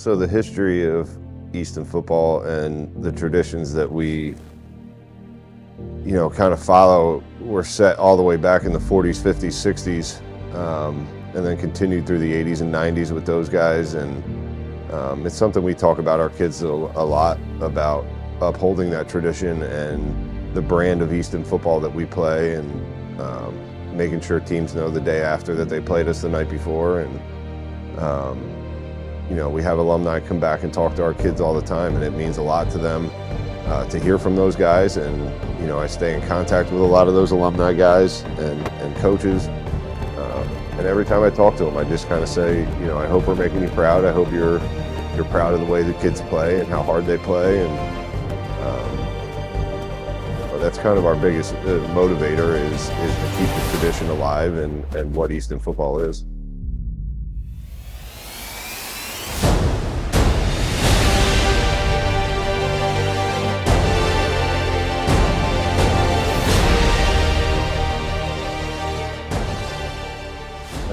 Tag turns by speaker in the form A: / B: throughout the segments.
A: So the history of Easton football and the traditions that we, kind of follow were set all the way back in the 40s, 50s, 60s, and then continued through the 80s and 90s with those guys. And it's something we talk about our kids a lot, about upholding that tradition and the brand of Easton football that we play, and making sure teams know the day after that they played us the night before. And we have alumni come back and talk to our kids all the time, and it means a lot to them to hear from those guys. And I stay in contact with a lot of those alumni guys and coaches. And every time I talk to them, I just kind of say, I hope we're making you proud. I hope you're proud of the way the kids play and how hard they play. And that's kind of our biggest motivator is to keep the tradition alive and what Easton football is.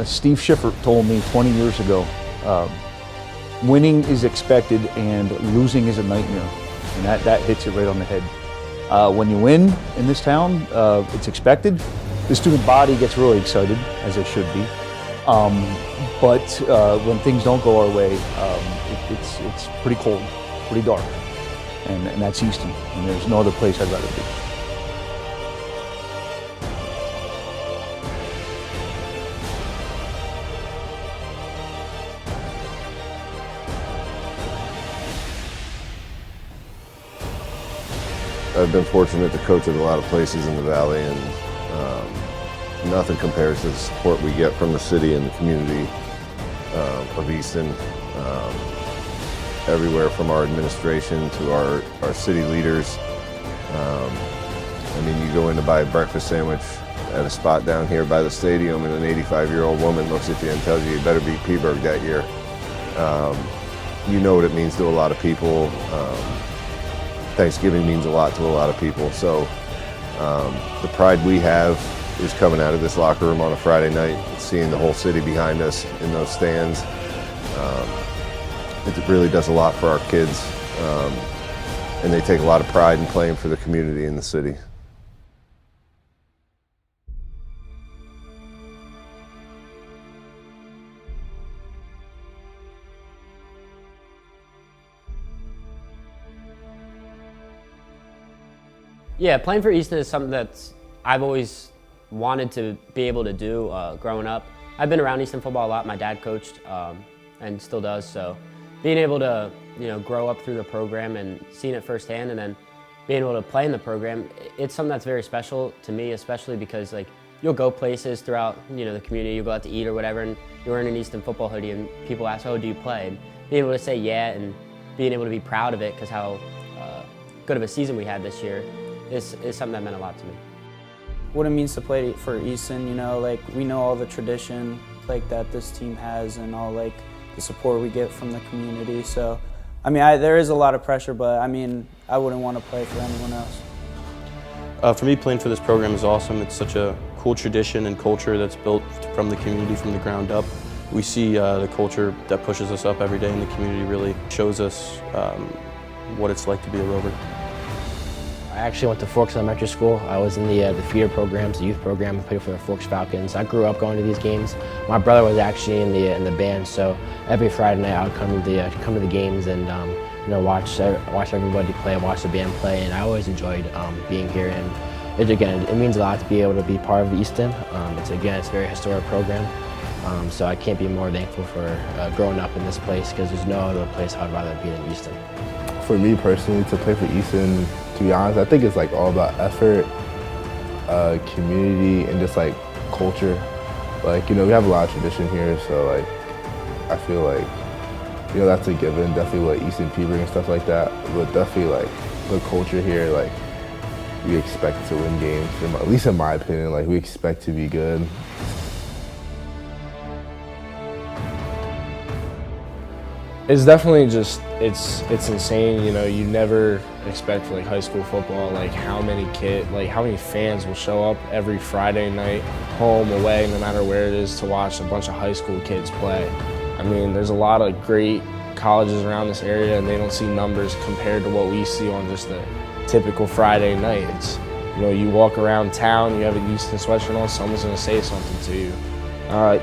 B: Steve Schiffer told me 20 years ago, winning is expected and losing is a nightmare. And that hits it right on the head. When you win in this town, it's expected. The student body gets really excited, as they should be. But when things don't go our way, it's pretty cold, pretty dark. And that's Easton. And there's no other place I'd rather be.
A: I've been fortunate to coach at a lot of places in the Valley, and nothing compares to the support we get from the city and the community of Easton. Everywhere from our administration to our city leaders. You go in to buy a breakfast sandwich at a spot down here by the stadium, and an 85-year-old woman looks at you and tells you better beat Peaburg that year. You know what it means to a lot of people. Thanksgiving means a lot to a lot of people. So the pride we have is coming out of this locker room on a Friday night, seeing the whole city behind us in those stands. It really does a lot for our kids, and they take a lot of pride in playing for the community and the city.
C: Yeah, playing for Easton is something that I've always wanted to be able to do growing up. I've been around Easton football a lot. My dad coached and still does, so being able to grow up through the program and seeing it firsthand, and then being able to play in the program, it's something that's very special to me, especially because you'll go places throughout the community, you'll go out to eat or whatever, and you're wearing an Easton football hoodie, and people ask, "Oh, do you play?" And being able to say yeah, and being able to be proud of it because how good of a season we had this year is something that meant a lot to me.
D: What it means to play for Easton, we know all the tradition that this team has, and all the support we get from the community. So, there is a lot of pressure, but I wouldn't want to play for anyone else.
E: For me, playing for this program is awesome. It's such a cool tradition and culture that's built from the community, from the ground up. We see the culture that pushes us up every day, and the community really shows us what it's like to be a Rover.
F: I actually went to Forks Elementary School. I was in the feeder programs, the youth program. I played for the Forks Falcons. I grew up going to these games. My brother was actually in the band, so every Friday night I would come to the games and watch everybody play, watch the band play, and I always enjoyed being here. And it means a lot to be able to be part of Easton. It's a very historic program. So I can't be more thankful for growing up in this place, because there's no other place I'd rather be than Easton.
G: For me personally, to play for Easton, to be honest, I think it's all about effort, community, and just culture. We have a lot of tradition here, so I feel that's a given. Definitely what Easton, Peaburg, and stuff like that. But definitely the culture here, we expect to win games. At least in my opinion, we expect to be good.
H: It's definitely it's insane. You never expect for high school football, how many fans will show up every Friday night, home, away, no matter where it is, to watch a bunch of high school kids play. There's a lot of great colleges around this area and they don't see numbers compared to what we see on just a typical Friday night. It's, you know, you walk around town, you have an Easton sweatshirt on, someone's going to say something to you.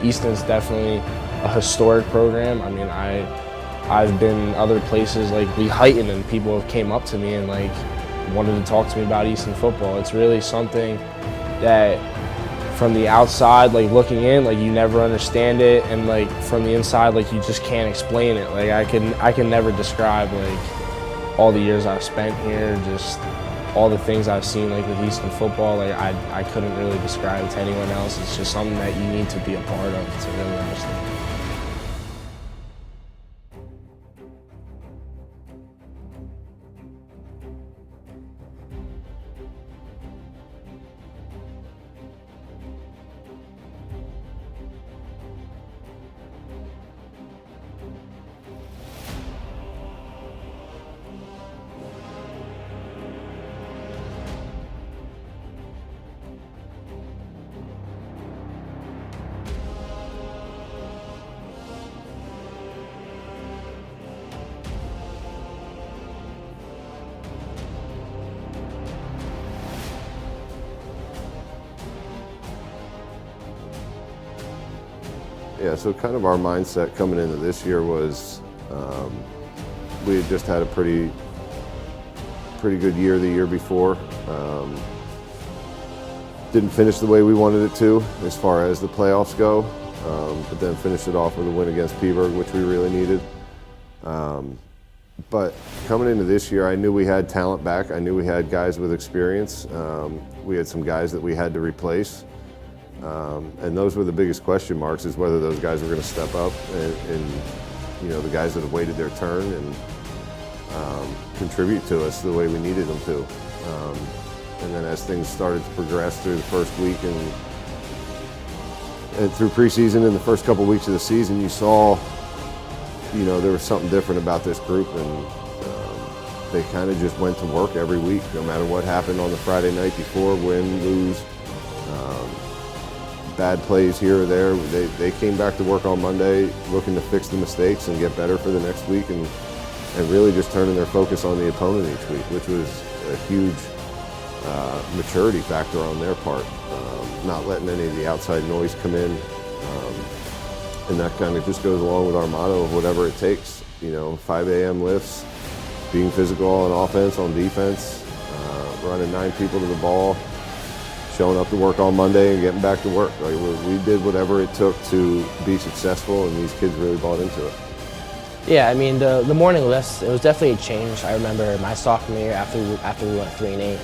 H: Easton's definitely a historic program. I mean, I've been other places like Lehighton, and people have came up to me and like wanted to talk to me about Easton football. It's really something that from the outside, like looking in, like you never understand it, and like from the inside, like you just can't explain it. Like I can never describe like all the years I've spent here, just all the things I've seen like with Easton football. Like I couldn't really describe it to anyone else. It's just something that you need to be a part of to really understand.
A: Yeah, so kind of our mindset coming into this year was we had just had a pretty good year the year before. Didn't finish the way we wanted it to as far as the playoffs go, but then finished it off with a win against Peaburg, which we really needed. But coming into this year, I knew we had talent back. I knew we had guys with experience. We had some guys that we had to replace. And those were the biggest question marks, is whether those guys were going to step up and you know, the guys that have waited their turn and contribute to us the way we needed them to. And then as things started to progress through the first week and through preseason and the first couple weeks of the season, you saw, you know, there was something different about this group, and they kind of just went to work every week, no matter what happened on the Friday night before, win, lose. Bad plays here or there. They came back to work on Monday looking to fix the mistakes and get better for the next week, and really just turning their focus on the opponent each week, which was a huge maturity factor on their part. Not letting any of the outside noise come in. And that kind of just goes along with our motto of whatever it takes. You know, 5 a.m. lifts, being physical on offense, on defense, running 9 people to the ball, showing up to work on Monday and getting back to work. Like, we did whatever it took to be successful, and these kids really bought into it.
F: Yeah, I mean, the morning lifts, it was definitely a change. I remember my sophomore year, after we went 3-8,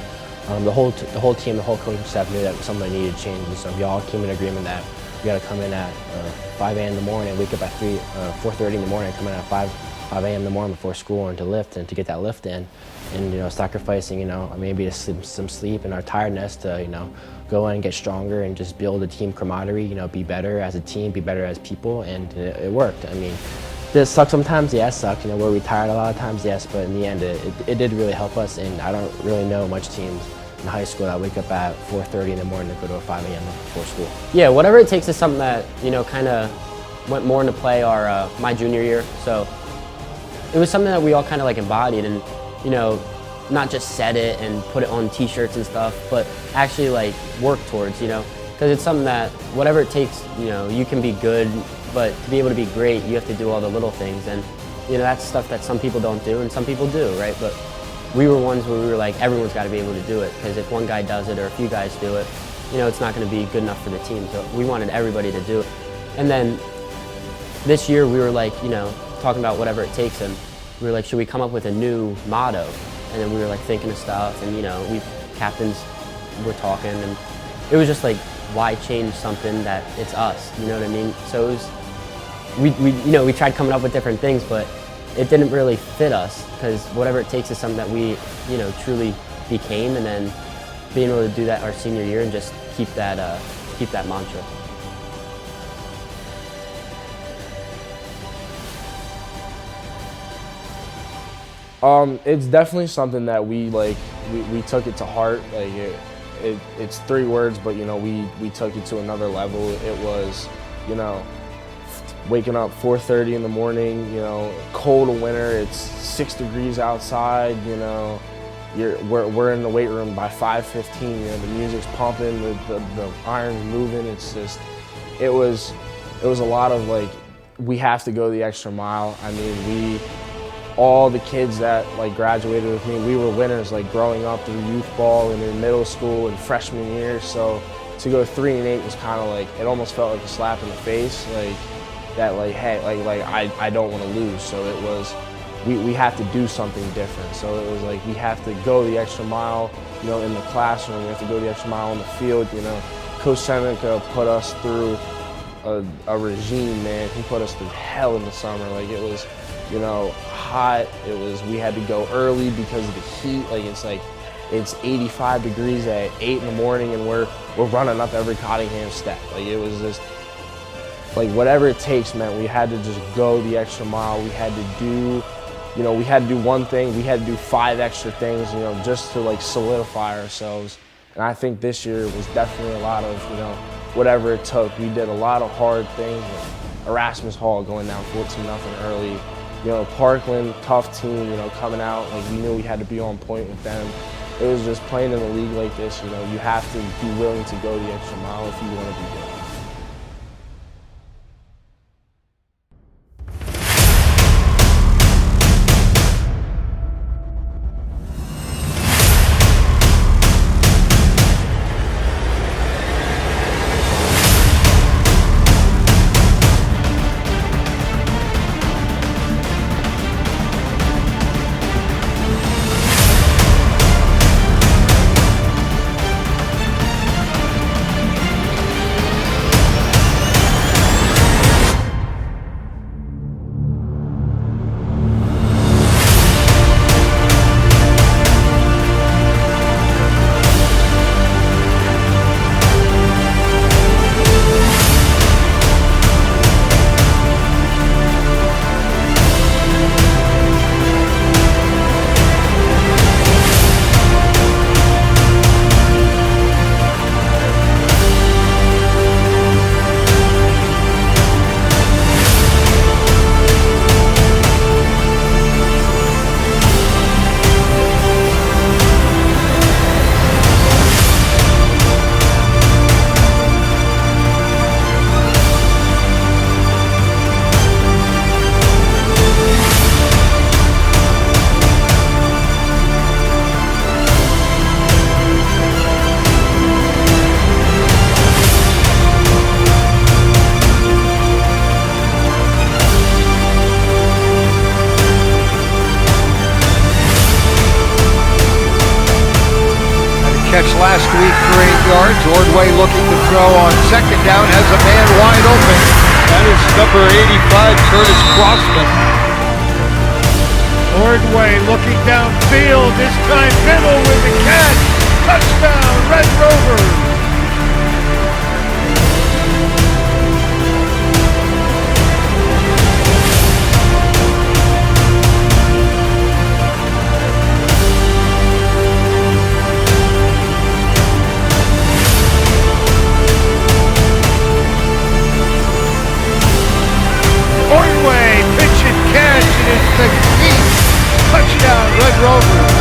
F: the whole team, the whole coaching staff knew that something needed to change, and so we all came in agreement that we got to come in at 5 a.m. in the morning, wake up at 4:30 in the morning, come in at 5 a.m. in the morning before school, and to lift and to get that lift in, and you know, sacrificing, you know, maybe some sleep and our tiredness to, you know, go in and get stronger and just build a team camaraderie, you know, be better as a team, be better as people, and it worked. I mean, did it suck sometimes? Yeah, it sucked. You know, were we tired a lot of times? Yes, but in the end, it did really help us, and I don't really know much teams in high school that wake up at 4:30 in the morning to go to a 5 a.m. before school.
C: Yeah, whatever it takes is something that, you know, kind of went more into play my junior year. So it was something that we all kind of like embodied, and, you know, not just said it and put it on t-shirts and stuff, but actually like work towards, you know, because it's something that whatever it takes, you know, you can be good, but to be able to be great, you have to do all the little things, and you know, that's stuff that some people don't do and some people do, right? But we were ones where we were like, everyone's got to be able to do it, because if one guy does it or a few guys do it, you know, it's not going to be good enough for the team. So we wanted everybody to do it. And then this year we were like, you know, talking about whatever it takes, and we were like, should we come up with a new motto? And then we were like thinking of stuff, and you know, we captains were talking, and it was just like, why change something that it's us? You know what I mean? So it was, we tried coming up with different things, but it didn't really fit us, because whatever it takes is something that we, you know, truly became, and then being able to do that our senior year and just keep that mantra.
H: It's definitely something that we took it to heart. Like it's 3 words, but you know, we took it to another level. It was, you know, waking up 4:30 in the morning, you know, cold of winter, it's 6 degrees outside, you know, we're in the weight room by 5:15, you know, the music's pumping, the iron's moving. It's just, it was a lot of like, we have to go the extra mile. I mean, all the kids that like graduated with me, we were winners like growing up through youth ball and in middle school and freshman year. So to go 3-8 was kind of like, it almost felt like a slap in the face, like that, like, hey, like I don't want to lose. So it was, we have to do something different. So it was like, we have to go the extra mile, you know, in the classroom. We have to go the extra mile on the field. You know, Coach Seneca put us through a regime, man. He put us through hell in the summer. Like, it was, you know, hot. It was, we had to go early because of the heat. Like, it's 85 degrees at 8 in the morning and we're running up every Cottingham step. Like, it was just, like, whatever it takes, man, we had to just go the extra mile. We had to do, you know, we had to do one thing. We had to do 5 extra things, you know, just to like solidify ourselves. And I think this year was definitely a lot of, you know, whatever it took. We did a lot of hard things. Erasmus Hall going down 14-0 early. You know, Parkland, tough team, you know, coming out. Like, we knew we had to be on point with them. It was just playing in a league like this, you know, you have to be willing to go the extra mile if you want to be good.
I: Last week for 8 yards. Ordway looking to throw on second down, has a man wide open. That is number 85, Curtis Crossman. Ordway looking downfield, this time middle with the catch. Touchdown, Red Rovers. Ordway, pitch and catch, and it's the deep touchdown, Red Rovers.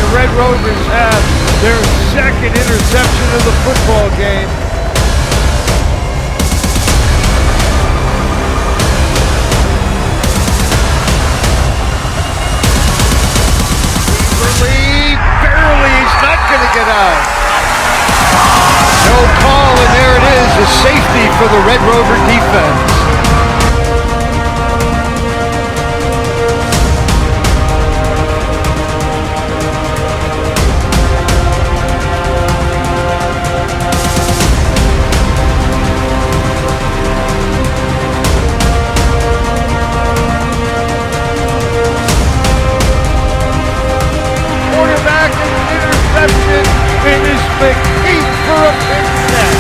I: the Red Rovers have their second interception of the football game. Barely, he's not going to get out. No call, and there it is, a safety for the Red Rover defense. It is McKeith for a big net.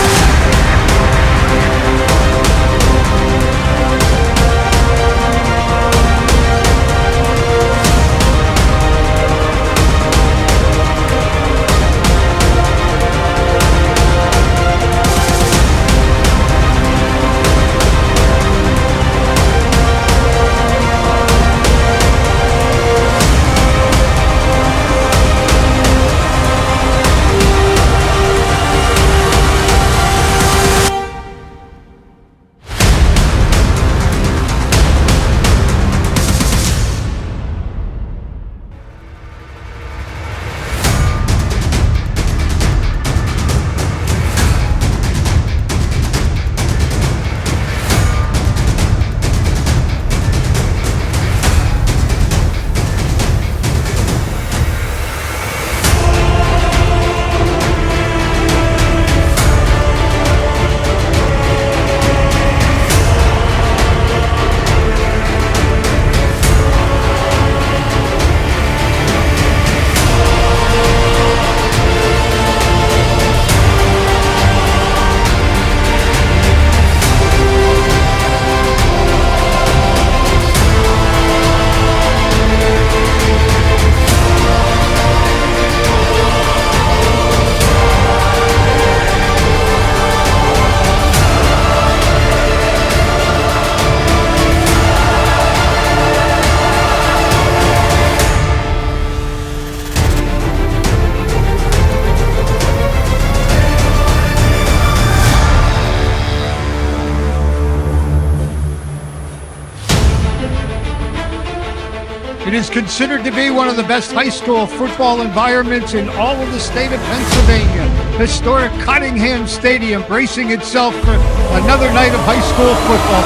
I: It is considered to be one of the best high school football environments in all of the state of Pennsylvania. Historic Cottingham Stadium bracing itself for another night of high school football.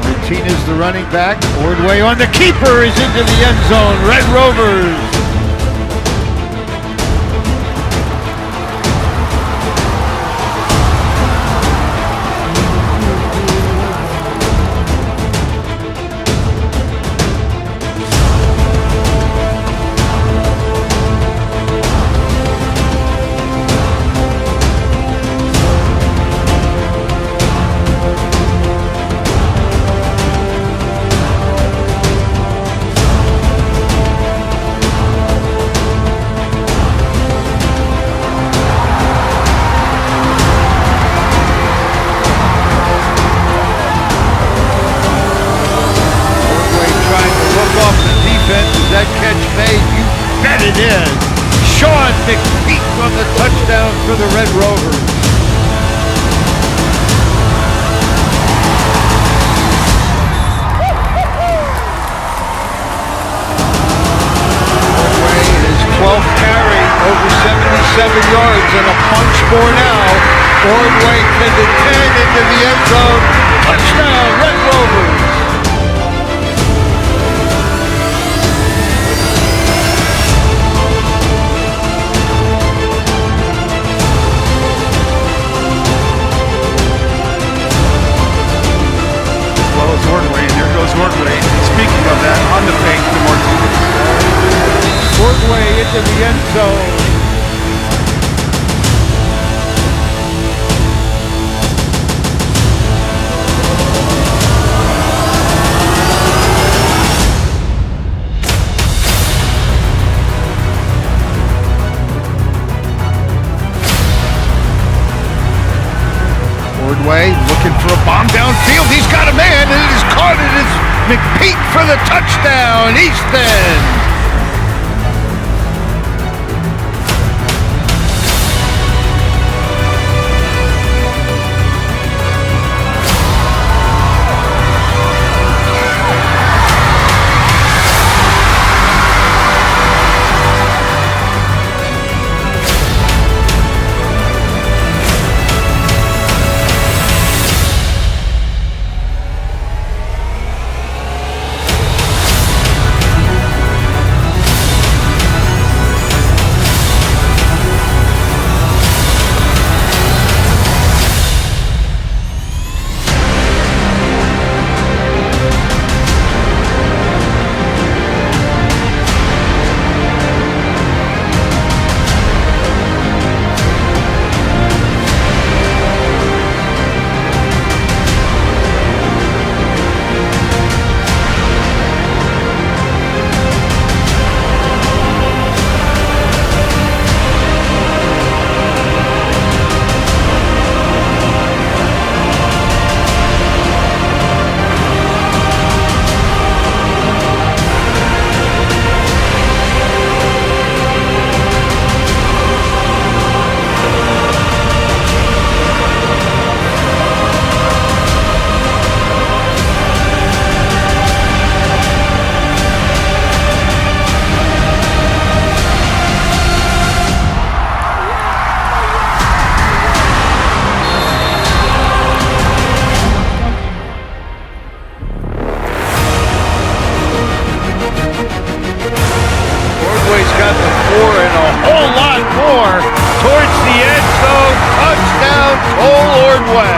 I: Martinez, the running back, Ordway on the keeper, is into the end zone. Red Rovers. That catch made? You bet it is. Sean McPeak on the touchdown for the Red Rovers. Ordway, his 12th carry, over 77 yards and a punch for now. Ordway to the 10 into the end zone. Touchdown, Red Rovers.
J: Ordway, speaking of that, on the fake to Martinez.
I: Ordway into the end zone. Ordway looking for a bomb downfield. He's got a man, and it is caught. It is McPeak for the touchdown. Easton. Got the 4 and a whole lot more towards the end zone. Touchdown, Cole Ordway.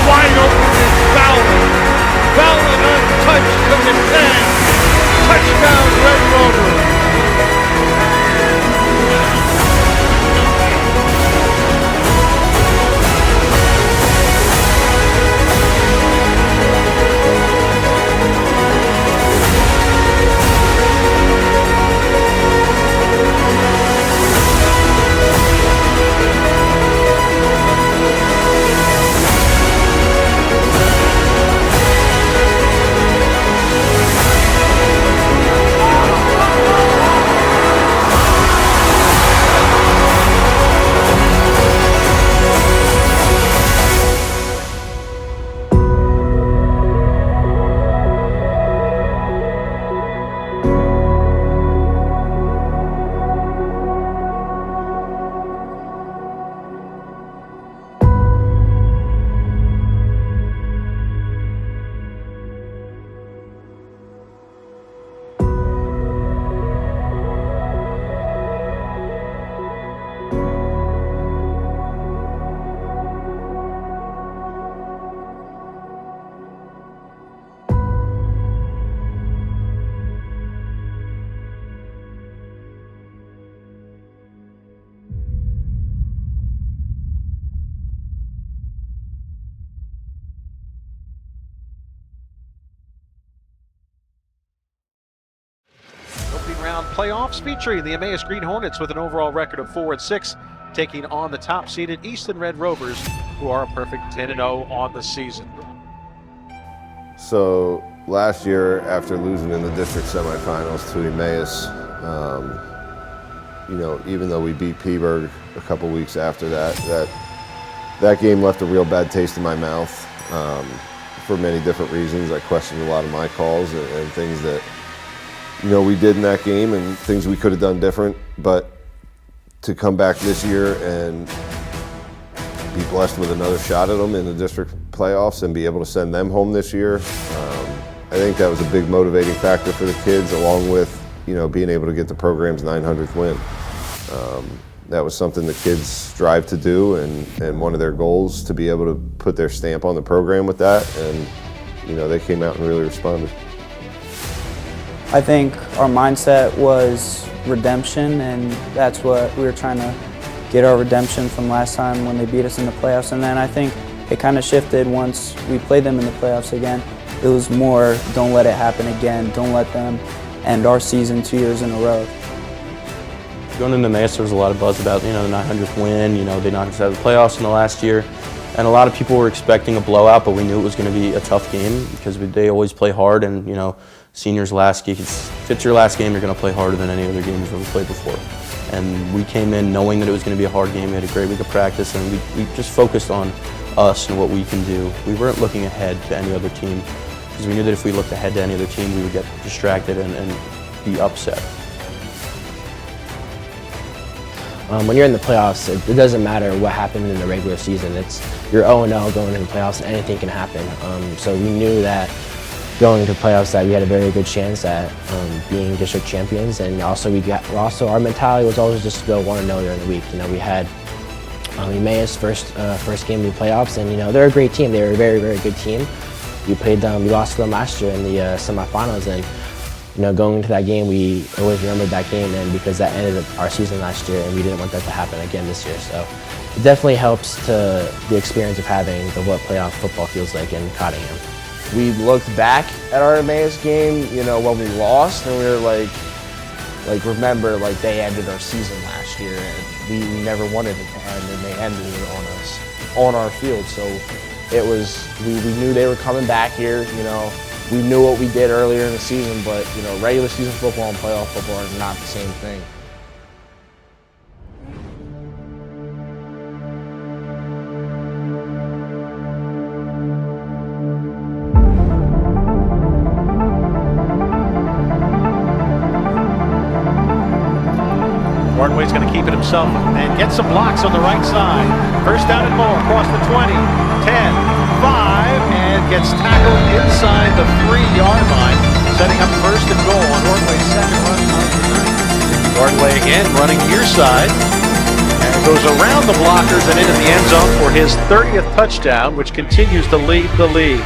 I: Wide open is Fowler. Fowler untouched to the 10. Touchdown, Red Rovers.
J: Round playoffs featuring the Emmaus Green Hornets with an overall record of 4-6, taking on the top-seeded Easton Red Rovers, who are a perfect 10-0 on the season.
A: So last year, after losing in the district semifinals to Emmaus, even though we beat Peaburg a couple weeks after that game left a real bad taste in my mouth for many different reasons. I questioned a lot of my calls and things that we did in that game and things we could have done different. But to come back this year and be blessed with another shot at them in the district playoffs and be able to send them home this year, I think that was a big motivating factor for the kids, along with being able to get the program's 900th win. That was something the kids strive to do, and one of their goals to be able to put their stamp on the program with that. And they came out and really responded.
D: I think our mindset was redemption, and that's what we were trying to get, our redemption from last time when they beat us in the playoffs. And then I think it kind of shifted once we played them in the playoffs again. It was more, don't let it happen again. Don't let them end our season 2 years in a row.
E: Going into Emmaus, there was a lot of buzz about the 900th win. They knocked us out of the playoffs in the last year, and a lot of people were expecting a blowout, but we knew it was going to be a tough game because they always play hard. And seniors last game, if it's your last game, you're going to play harder than any other game you've ever played before. And we came in knowing that it was going to be a hard game. We had a great week of practice, and we just focused on us and what we can do. We weren't looking ahead to any other team because we knew that if we looked ahead to any other team, we would get distracted and be upset.
F: When you're in the playoffs, it doesn't matter what happened in the regular season. You're 0-0 going into the playoffs, and anything can happen. So we knew that going into the playoffs that we had a very good chance at being district champions, and also our mentality was always just to go 1-0 during the week. We had Emmaus first game in the playoffs, and they're a great team. They're a very, very good team. We lost to them last year in the semifinals, and going into that game, we always remembered that game, and because that ended our season last year, and we didn't want that to happen again this year. So it definitely helps to the experience of having what playoff football feels like in Cottingham.
H: We looked back at our Emmaus game, when we lost, and we were like remember, they ended our season last year, and we never wanted it to end, and they ended it on us, on our field. So it was, we knew they were coming back here, We knew what we did earlier in the season, but regular season football and playoff football are not the same thing.
J: Ordway's going to keep it himself and get some blocks on the right side. First down and more across the 20, 10, 5, and gets tackled inside the 3-yard line, setting up first and goal on Ordway's second run of the night. Ordway again running near side and goes around the blockers and into the end zone for his 30th touchdown, which continues to lead the league.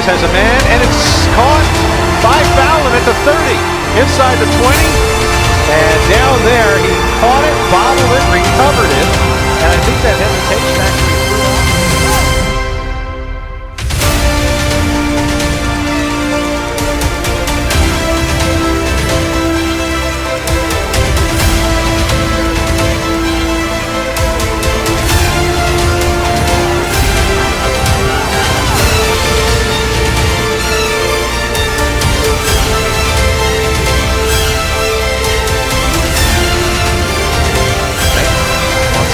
J: Has a man, and it's caught by Fallon at the 30, inside the 20, and down there he caught it, bobbled it, recovered it, and I think that hesitation actually threw off.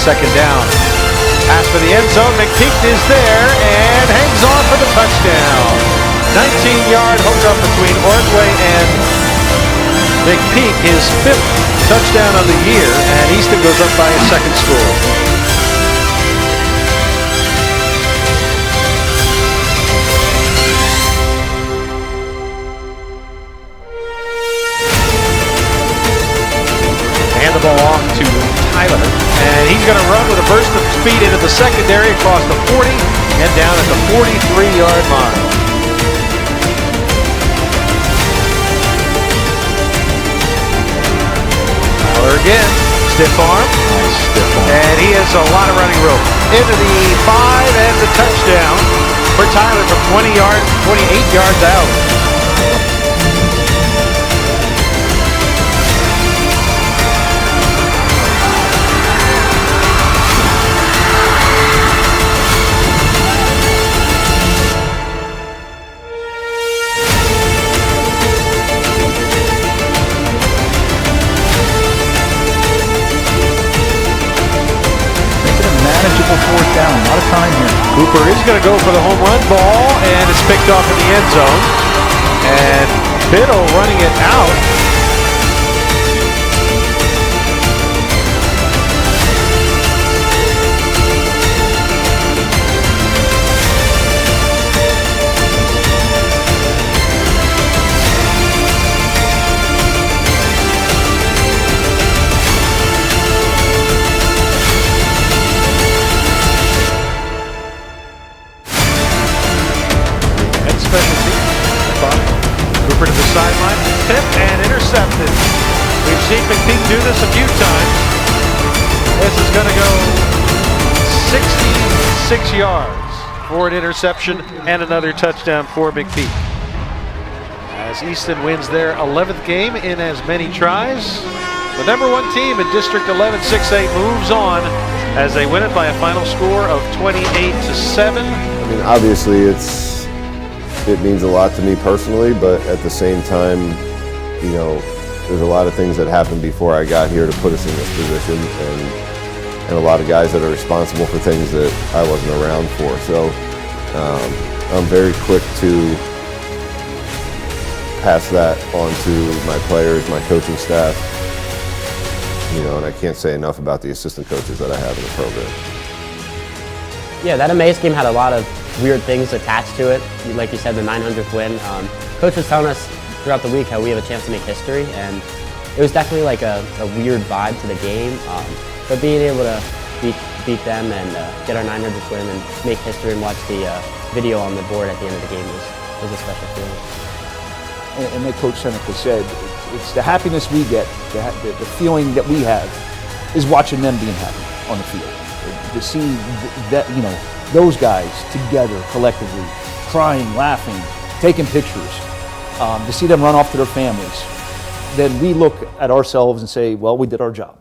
J: Second down. Pass for the end zone. McPeak is there and hangs on for the touchdown. 19-yard hook up between Ordway and McPeak, his 5th touchdown of the year, and Easton goes up by a second score. Hand the ball off to Tyler, and he's going to run with a burst of speed into the secondary across the 40 and down at the 43-yard line. Tyler again, stiff arm, and he has a lot of running room. Into the 5 and the touchdown for Tyler from 28 yards out. Cooper is going to go for the home run ball, and it's picked off in the end zone. And Biddle running it out. Cooper to the sideline, tipped and intercepted. We've seen McPeak do this a few times. This is going to go 66 yards for an interception and another touchdown for McPeak. As Easton wins their 11th game in as many tries, the #1 team in District 11 6A moves on as they win it by a final score of 28-7.
A: I mean, obviously it means a lot to me personally, but at the same time, you know, there's a lot of things that happened before I got here to put us in this position, and a lot of guys that are responsible for things that I wasn't around for. So I'm very quick to pass that on to my players, my coaching staff, you know, and I can't say enough about the assistant coaches that I have in the program.
C: Yeah, that Emmaus game had a lot of weird things attached to it. Like you said, the 900th win. Coach was telling us throughout the week how we have a chance to make history, and it was definitely like a weird vibe to the game. But being able to beat them and get our 900th win and make history and watch the video on the board at the end of the game was a special feeling.
B: And like Coach Seneca said, it's the happiness we get, the feeling that we have is watching them being happy on the field. To see that, you know, those guys together collectively, crying, laughing, taking pictures, to see them run off to their families, then we look at ourselves and say, well, we did our job.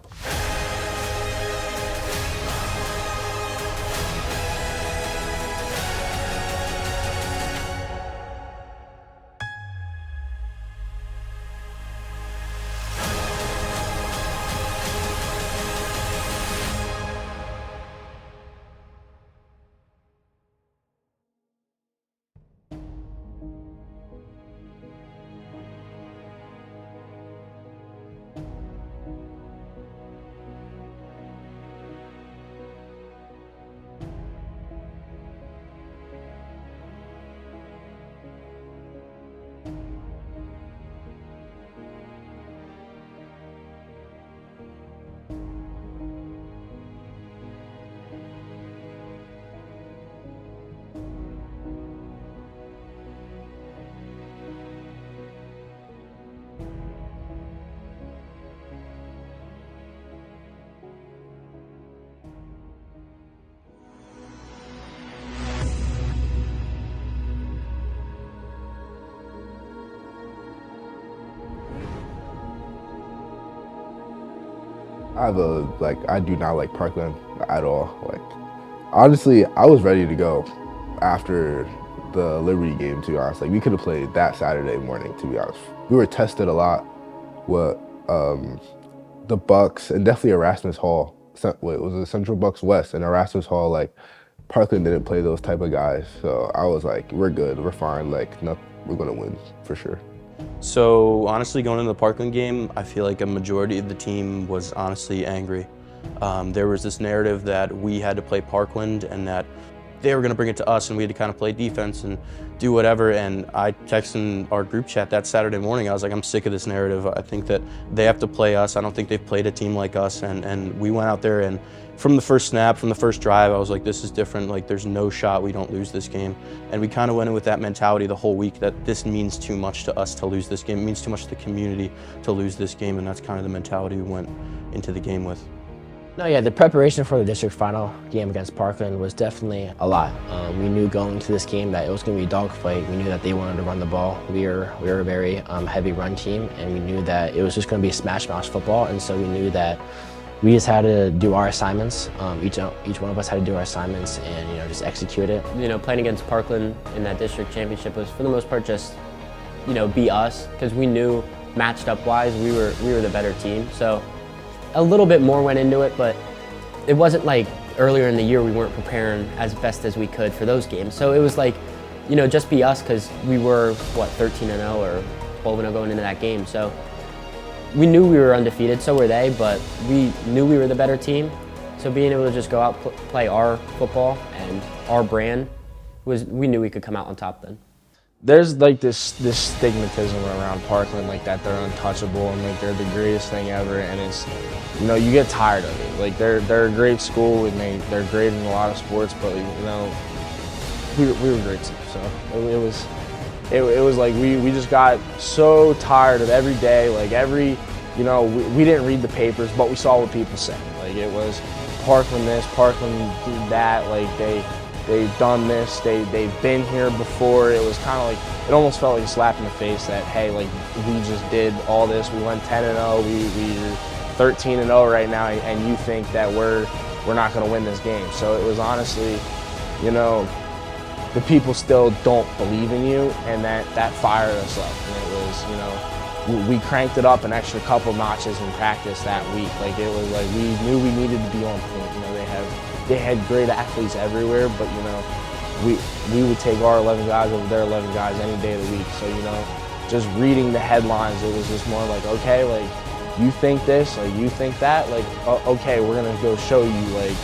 G: I do not like Parkland at all. Like, honestly, I was ready to go after the Liberty game, to be honest. Like, we could have played that Saturday morning, to be honest. We were tested a lot with the Bucks and definitely Erasmus Hall. Wait, was it Central Bucks West and Erasmus Hall? Like, Parkland didn't play those type of guys. So I was like, we're good, we're fine. Like, no, we're gonna win for sure.
E: So honestly, going into the Parkland game, I feel like a majority of the team was honestly angry. There was this narrative that we had to play Parkland and that they were going to bring it to us and we had to kind of play defense and do whatever. And I texted in our group chat that Saturday morning, I was like, I'm sick of this narrative. I think that they have to play us. I don't think they've played a team like us. And we went out there, and from the first snap, from the first drive, I was like, this is different. Like, there's no shot we don't lose this game. And we kind of went in with that mentality the whole week, that this means too much to us to lose this game. It means too much to the community to lose this game. And that's kind of the mentality we went into the game with.
F: No, yeah, the preparation for the district final game against Parkland was definitely a lot. We knew going into this game that it was going to be a dogfight. We knew that they wanted to run the ball. We were a very heavy run team, and we knew that it was just going to be smash-mouth football. And so we knew that we just had to do our assignments. Each one of us had to do our assignments and just execute it.
C: Playing against Parkland in that district championship was for the most part just be us, because we knew matched up wise we were the better team. So a little bit more went into it, but it wasn't like earlier in the year we weren't preparing as best as we could for those games. So it was like, just be us, because we were, 13-0 or 12-0 going into that game. So we knew we were undefeated, so were they, but we knew we were the better team. So being able to just go out, play our football and our brand, we knew we could come out on top then.
H: There's like this stigmatism around Parkland, like that they're untouchable and like they're the greatest thing ever, and it's, you get tired of it. Like they're a great school and they're great in a lot of sports, but we were great too. So it was like we just got so tired of every day, like we didn't read the papers, but we saw what people said. Like it was Parkland this, Parkland that, like they've done this, they've been here before. It was kind of like, it almost felt like a slap in the face that, hey, like we just did all this, we went 10-0, we're 13-0 right now, and you think that we're not going to win this game. So it was honestly, the people still don't believe in you, and that fired us up. And it was, we cranked it up an extra couple notches in practice that week. Like it was like we knew we needed to be on point. They had great athletes everywhere, but we would take our 11 guys over their 11 guys any day of the week. So just reading the headlines, it was just more like, okay, like you think this, like you think that, like okay, we're gonna go show you like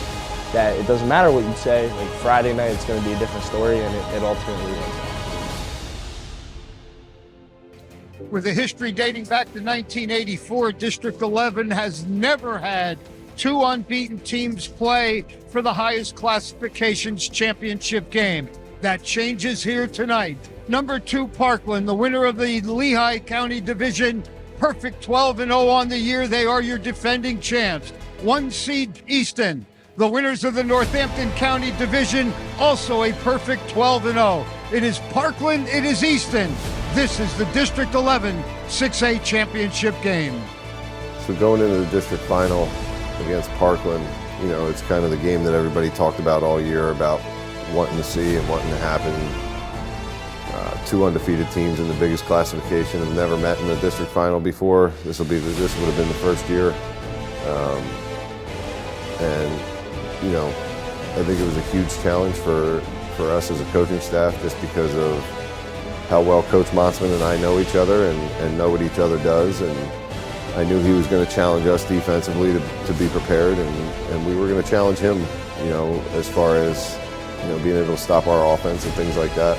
H: that it doesn't matter what you say. Like Friday night, it's gonna be a different story, and it ultimately was.
I: With a history dating back to 1984, District 11 has never had two unbeaten teams play for the highest classifications championship game. That changes here tonight. Number 2 Parkland, the winner of the Lehigh County Division, perfect 12-0 on the year. They are your defending champs. 1 seed Easton, the winners of the Northampton County Division, also a perfect 12-0. It is Parkland, it is Easton. This is the District 11 6A championship game.
A: So going into the district final against Parkland, it's kind of the game that everybody talked about all year, about wanting to see and wanting to happen. 2 undefeated teams in the biggest classification have never met in the district final before. This would have been the first year. I think it was a huge challenge for us as a coaching staff, just because of how well Coach Motzman and I know each other and know what each other does. And I knew he was going to challenge us defensively to be prepared, and we were going to challenge him, as far as, being able to stop our offense and things like that.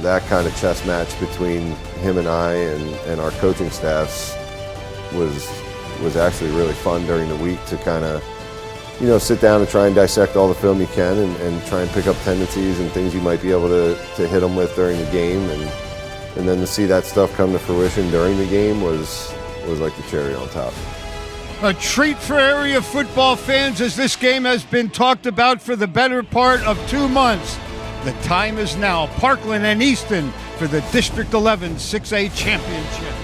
A: That kind of chess match between him and I and our coaching staffs was actually really fun during the week to kind of, sit down and try and dissect all the film you can and try and pick up tendencies and things you might be able to hit them with during the game. And then to see that stuff come to fruition during the game was like the cherry on top.
I: A treat for area football fans, as this game has been talked about for the better part of 2 months. The time is now. Parkland and Easton for the District 11 6A championship.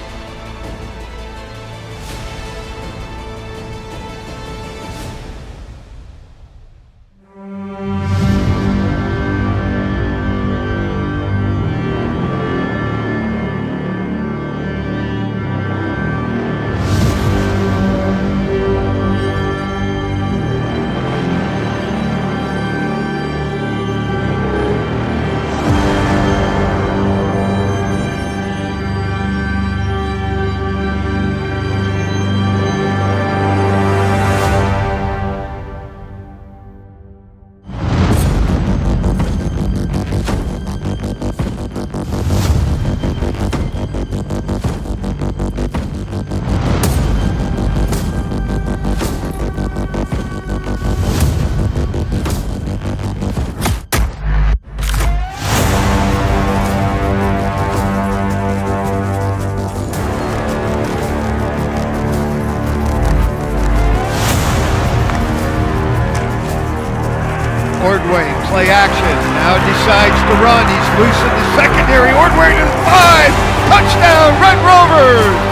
I: Ordway, play action, now decides to run. He's loose in the secondary. Ordway to the 5, touchdown, Red Rovers!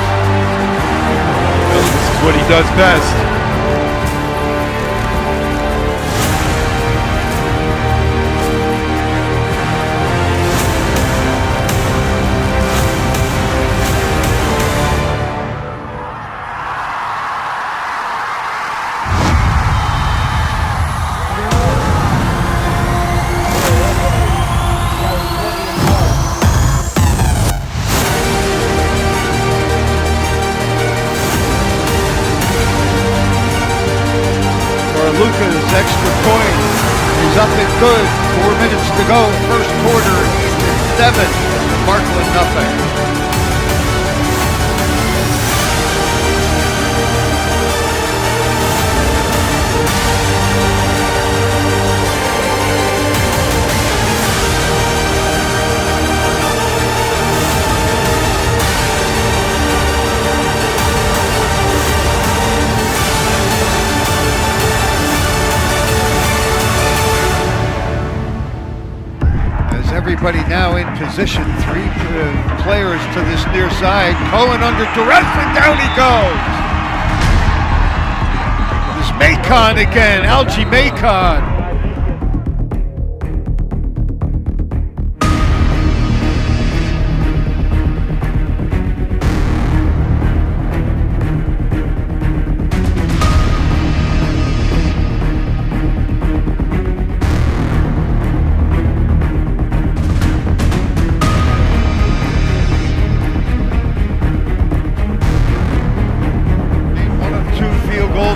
K: This is what he does best.
I: up and good. 4 minutes to go. First quarter. Easton 7, Parkland nothing. Everybody now in position. 3 players to this near side. Cohen under duress, and down he goes. This Macon again, Algie Macon.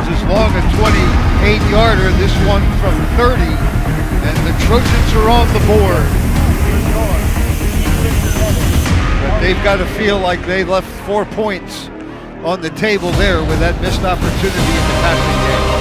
I: As long a 28-yarder, this one from 30, and the Trojans are on the board. But they've got to feel like they left 4 points on the table there with that missed opportunity in the passing game.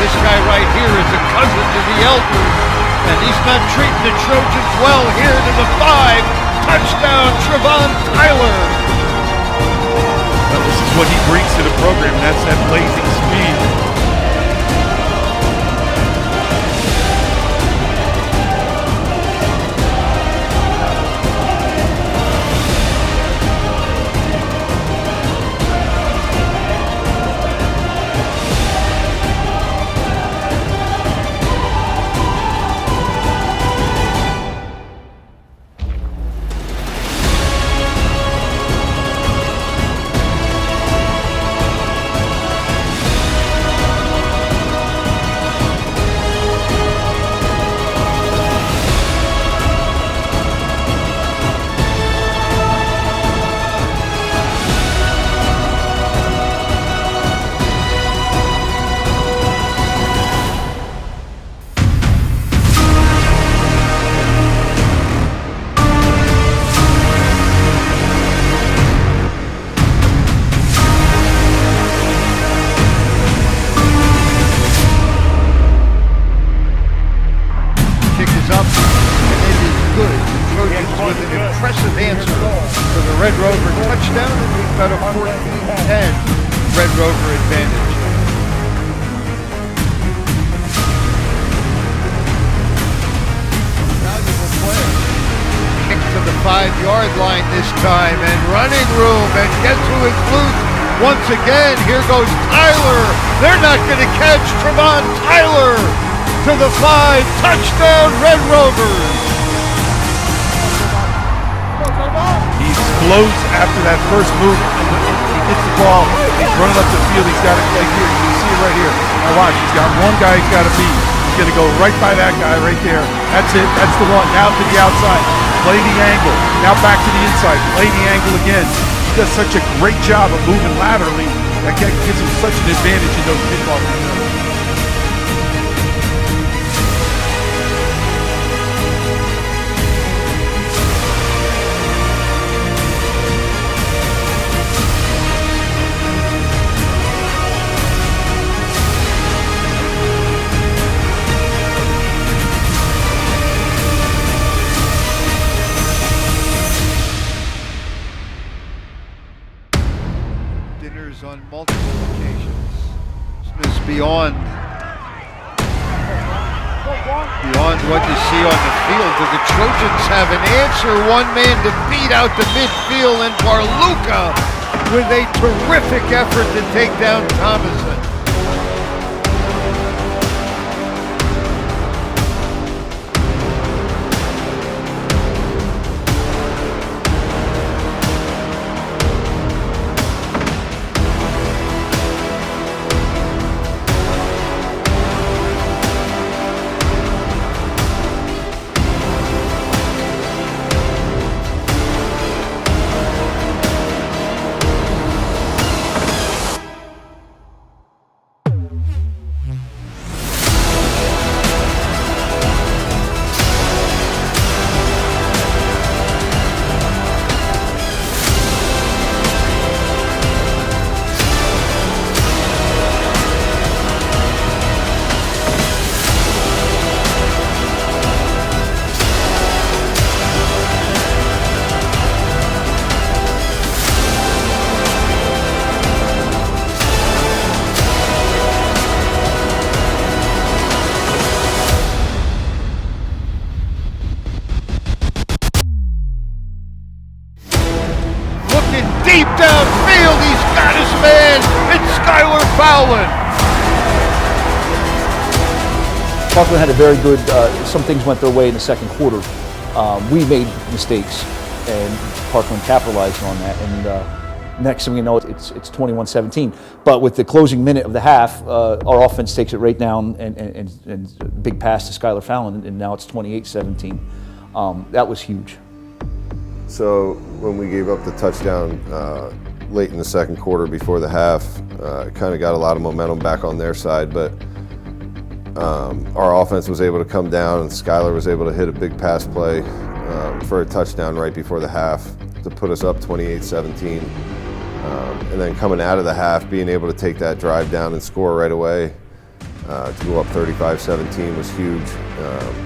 I: This guy right here is a cousin to the elders, and he's not treating the Trojans well here to the 5. Touchdown, Trevon Tyler.
K: Well, this is what he brings to the program, and that's that blazing speed. Impressive answer for the Red Rover touchdown, and we've got a 14-10 Red Rover advantage. Valuable play. Kick to the 5-yard line this time, and running room, and guess who is loose once again? Here goes Tyler. They're not going to catch Trevon Tyler to the 5. Touchdown, Red Rovers. He explodes after that first move. He gets the ball. He's running up the field. He's got it like here. You can see it right here. Now watch. He's got one guy he's got to beat. He's going to go right by that guy right there. That's it. That's the one. Now to the outside. Play the angle. Now back to the inside. Play the angle again. He does such a great job of moving laterally. That gives him such an advantage in those kickoff returns.
I: On multiple occasions. This is beyond what you see on the field. Do the Trojans have an answer? One man to beat out the midfield, and Barluca with a terrific effort to take down Thomason. It's Skylar Fowlin.
B: Parkland had a very good, some things went their way in the second quarter. We made mistakes, and Parkland capitalized on that. And next thing we know, it's 21-17. But with the closing minute of the half, our offense takes it right down and big pass to Skylar Fallon, and now it's 28-17. That was huge.
A: So when we gave up the touchdown late in the second quarter before the half, it kind of got a lot of momentum back on their side, but our offense was able to come down, and Skylar was able to hit a big pass play for a touchdown right before the half to put us up 28-17. And then coming out of the half, being able to take that drive down and score right away to go up 35-17 was huge.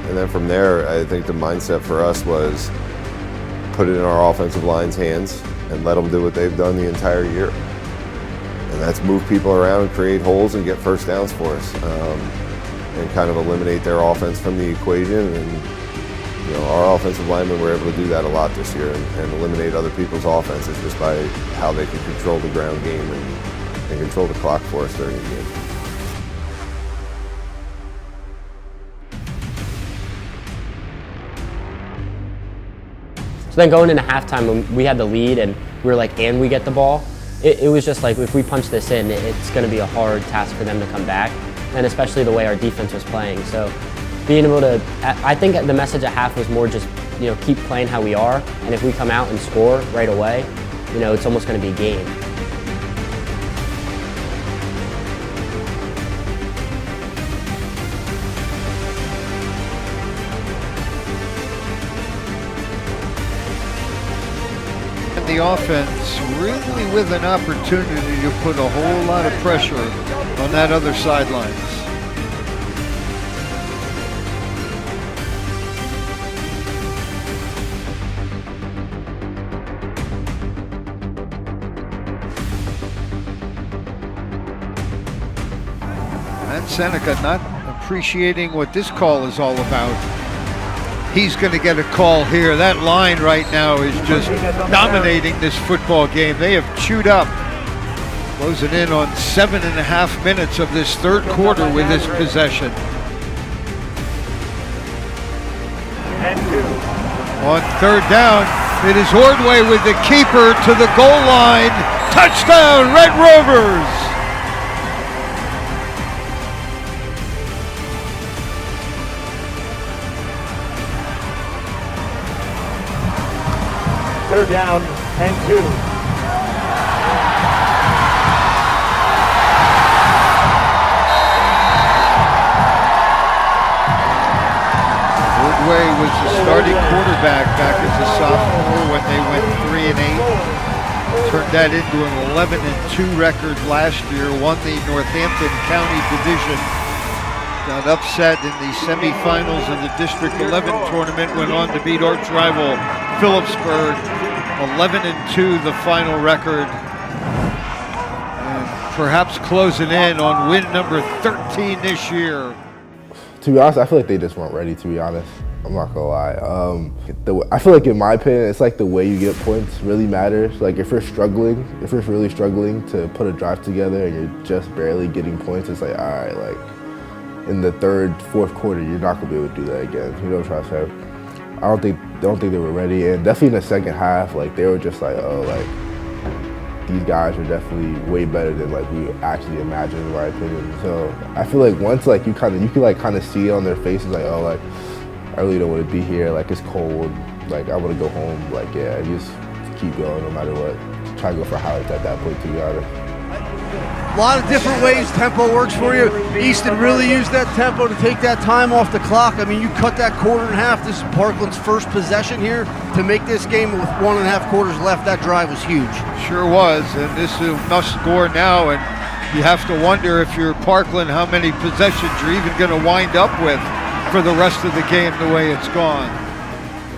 A: And then from there, I think the mindset for us was put it in our offensive line's hands and let them do what they've done the entire year. And that's move people around, create holes, and get first downs for us. And kind of eliminate their offense from the equation. And our offensive linemen were able to do that a lot this year and eliminate other people's offenses just by how they can control the ground game and control the clock for us during the game.
C: So then going into halftime, when we had the lead and we were like, and we get the ball, it was just like, if we punch this in, it's going to be a hard task for them to come back. And especially the way our defense was playing. So being able to, I think the message at half was more just, keep playing how we are, and if we come out and score right away, it's almost going to be a game.
I: And the offense really with an opportunity to put a whole lot of pressure on that other sidelines. And Seneca not appreciating what this call is all about. He's going to get a call here. That line right now is just dominating this football game. They have chewed up. Closing in on 7.5 minutes of this third quarter with this possession. On third down, it is Ordway with the keeper to the goal line. Touchdown, Red Rovers!
J: Third down and 2.
I: Ordway was the starting quarterback back as a sophomore when they went 3-8. Turned that into an 11-2 record last year. Won the Northampton County Division. Got upset in the semifinals of the District 11 tournament. Went on to beat arch rival Phillipsburg. 11-2 the final record. And perhaps closing in on win number 13 this year.
G: To be honest, I feel like they just weren't ready, to be honest. I'm not gonna lie. I feel like in my opinion, it's like the way you get points really matters. Like if you're really struggling to put a drive together and you're just barely getting points, it's like, all right, like in the third, fourth quarter, you're not gonna be able to do that again. You know what I'm trying to say? I don't think they were ready. And definitely in the second half, like they were just like, oh, like these guys are definitely way better than like we actually imagined, in my opinion. So I feel like once like you can kind of see it on their faces, like, oh, like I really don't want to be here. Like it's cold. Like I want to go home. Like yeah, just keep going no matter what. Try to go for highlights at that point, to be honest.
L: A lot of different ways tempo works for you. Easton really used that tempo to take that time off the clock. I mean, you cut that quarter and a half. This is Parkland's first possession here. To make this game with 1.5 quarters left, that drive was huge.
I: Sure was, and this is a must score now, and you have to wonder if you're Parkland how many possessions you're even going to wind up with for the rest of the game the way it's gone.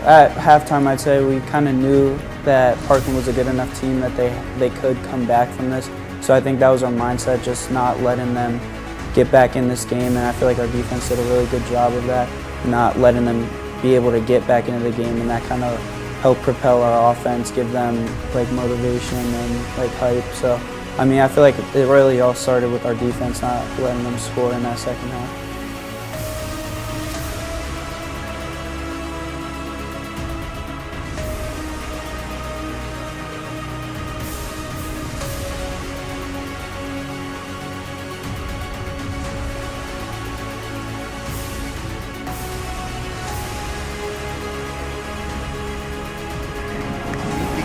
D: At halftime, I'd say we kind of knew that Parkland was a good enough team that they could come back from this. So I think that was our mindset, just not letting them get back in this game. And I feel like our defense did a really good job of that, not letting them be able to get back into the game, and that kind of helped propel our offense, give them like motivation and like hype. So I mean, I feel like it really all started with our defense not letting them score in that second half.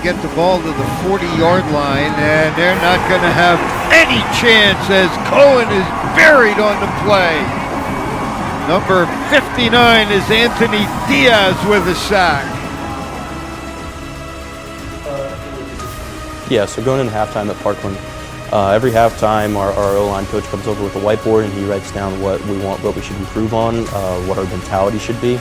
I: Get the ball to the 40-yard line, and they're not going to have any chance as Cohen is buried on the play. Number 59 is Anthony Diaz with a sack.
E: Yeah, so going into halftime at Parkland, every halftime our O-line coach comes over with a whiteboard and he writes down what we want, what we should improve on, what our mentality should be.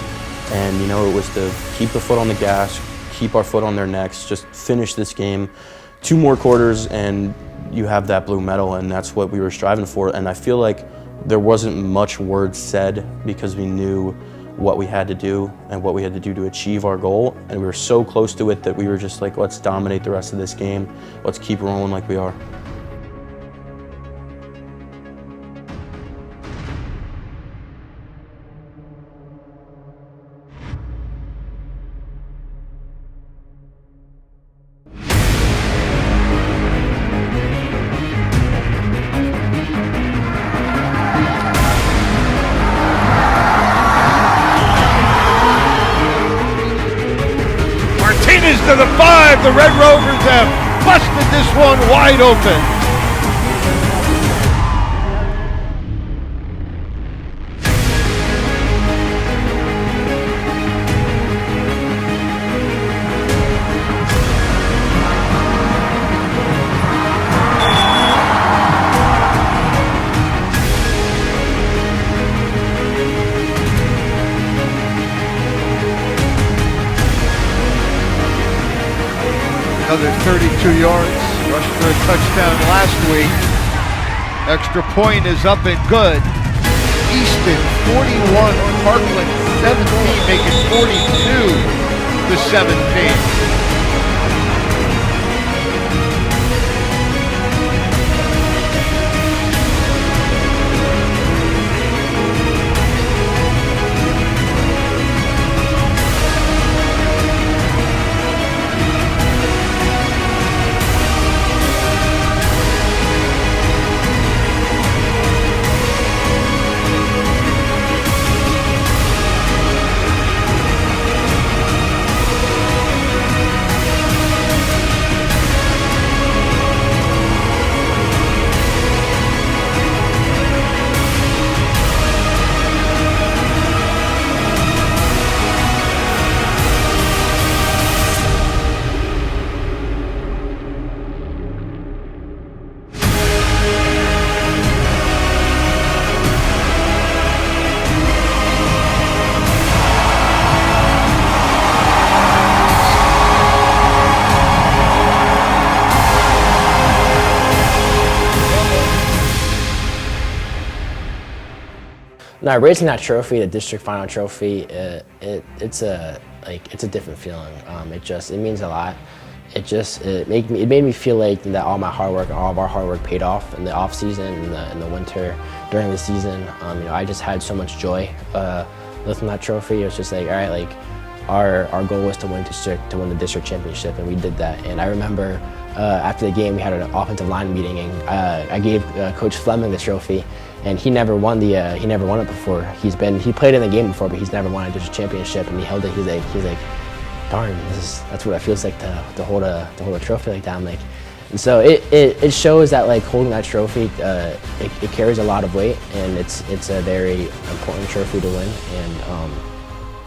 E: And you know, it was to keep the foot on the gas, keep our foot on their necks, just finish this game. 2 more quarters and you have that blue medal, and that's what we were striving for. And I feel like there wasn't much words said because we knew what we had to do and what we had to do to achieve our goal. And we were so close to it that we were just like, let's dominate the rest of this game. Let's keep rolling like we are.
I: To the 5, the Red Rovers have busted this one wide open. Another 32 yards, rushed for a touchdown last week. Extra point is up and good. Easton 41, Parkland 17, making 42-17.
F: No, raising that trophy, the district final trophy, it's a different feeling. It means a lot. It made me feel like that all my hard work, all of our hard work paid off in the off season, in the winter, during the season. You know, I just had so much joy lifting that trophy. It was just like, all right, like our goal was to win the district championship, and we did that. And I remember after the game we had an offensive line meeting, and I gave Coach Fleming the trophy. And he never won it before. He played in the game before, but he's never won a district championship. And he held it. He's like, darn, that's what it feels like to hold a trophy like that. I'm like, and so it shows that like holding that trophy, it carries a lot of weight, and it's a very important trophy to win. And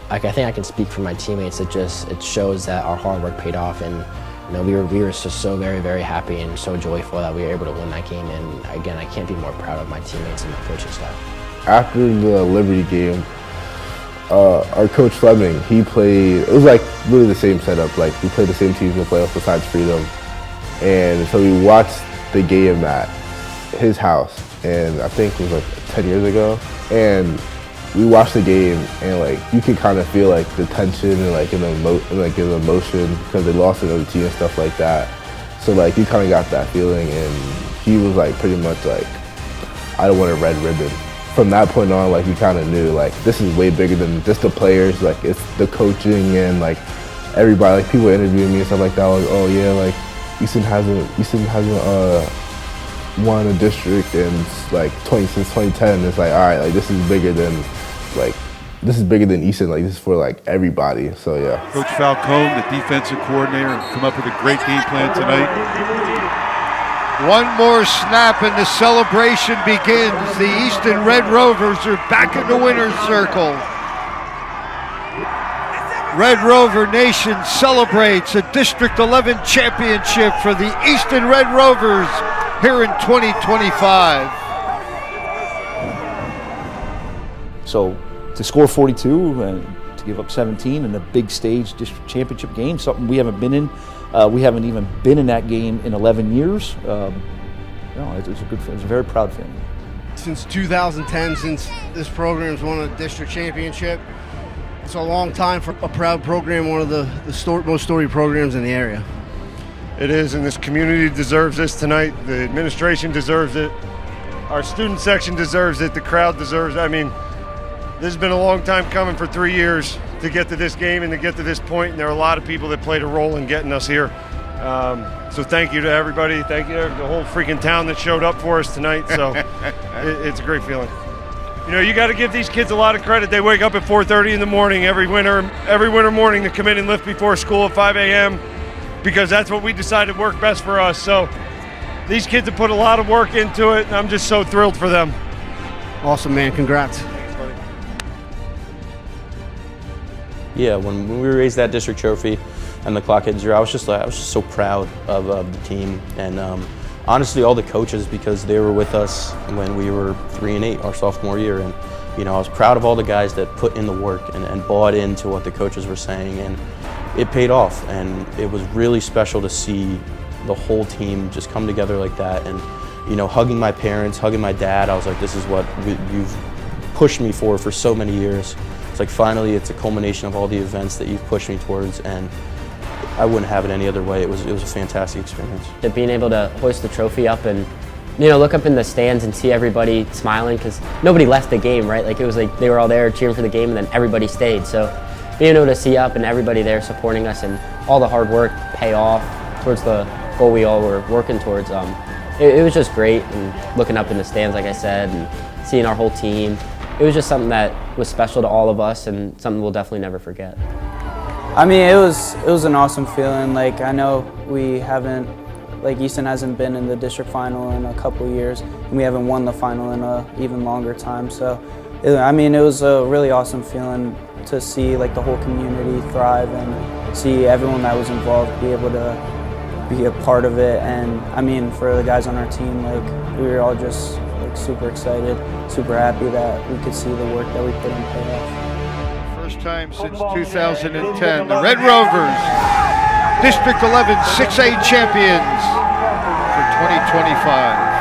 F: like I think I can speak for my teammates. It shows that our hard work paid off, and you know, we were just so very, very happy and so joyful that we were able to win that game. And again, I can't be more proud of my teammates and my coaching staff.
G: After the Liberty game, our coach Fleming, he played, it was like really the same setup. Like we played the same teams in the playoffs besides Freedom. And so we watched the game at his house, and I think it was like 10 years ago. And we watched the game, and like you could kind of feel like the tension and like in the emotion because they lost in OT and stuff like that. So like you kind of got that feeling, and he was like pretty much like, I don't want a red ribbon. From that point on, like you kind of knew like this is way bigger than just the players. Like it's the coaching and like everybody. Like people interviewing me and stuff like that. Like, oh yeah, like Easton hasn't won a district in like since 2010. It's like, all right, like this is bigger than Easton. Like this is for like everybody. So yeah.
K: Coach Falcone, the defensive coordinator, come up with a great game plan tonight.
I: One more snap and the celebration begins. The Easton Red Rovers are back in the winner's circle. Red Rover Nation celebrates a District 11 championship for the Easton Red Rovers here in 2025.
B: So to score 42 and to give up 17 in a big stage district championship game, something we haven't been in. We haven't even been in that game in 11 years. No, it was a very proud feeling.
L: Since 2010, since this program's won a district championship, it's a long time for a proud program, one of the most storied programs in the area.
A: It is, and this community deserves this tonight. The administration deserves it. Our student section deserves it. The crowd deserves it. I mean, this has been a long time coming for 3 years to get to this game and to get to this point, and there are a lot of people that played a role in getting us here. So thank you to everybody. Thank you to the whole freaking town that showed up for us tonight. So it's a great feeling. You know, you got to give these kids a lot of credit. They wake up at 4:30 in the morning every winter morning to come in and lift before school at 5 a.m. because that's what we decided worked best for us. So these kids have put a lot of work into it, and I'm just so thrilled for them.
L: Awesome, man. Congrats.
E: Yeah, when we raised that district trophy and the clock hit 0, I was just so proud of the team, and honestly all the coaches, because they were with us when we were 3-8 our sophomore year, and you know, I was proud of all the guys that put in the work and bought into what the coaches were saying, and it paid off, and it was really special to see the whole team just come together like that. And you know, hugging my parents, hugging my dad, I was like, this is what you've pushed me for so many years. It's like finally it's a culmination of all the events that you've pushed me towards, and I wouldn't have it any other way. It was a fantastic experience.
C: Being able to hoist the trophy up and, you know, look up in the stands and see everybody smiling, because nobody left the game, right? Like it was like they were all there cheering for the game and then everybody stayed. So being able to see up and everybody there supporting us and all the hard work pay off towards the goal we all were working towards, it was just great. And looking up in the stands, like I said, and seeing our whole team, it was just something that was special to all of us and something we'll definitely never forget.
D: I mean, it was an awesome feeling. Like, I know Easton hasn't been in the district final in a couple years, and we haven't won the final in a even longer time. So, it was a really awesome feeling to see like the whole community thrive and see everyone that was involved be able to be a part of it. And I mean, for the guys on our team, like we were all just super excited, super happy that we could see the work that we put in pay off.
I: First time since 2010, the Red Rovers, District 11 6A champions for 2025.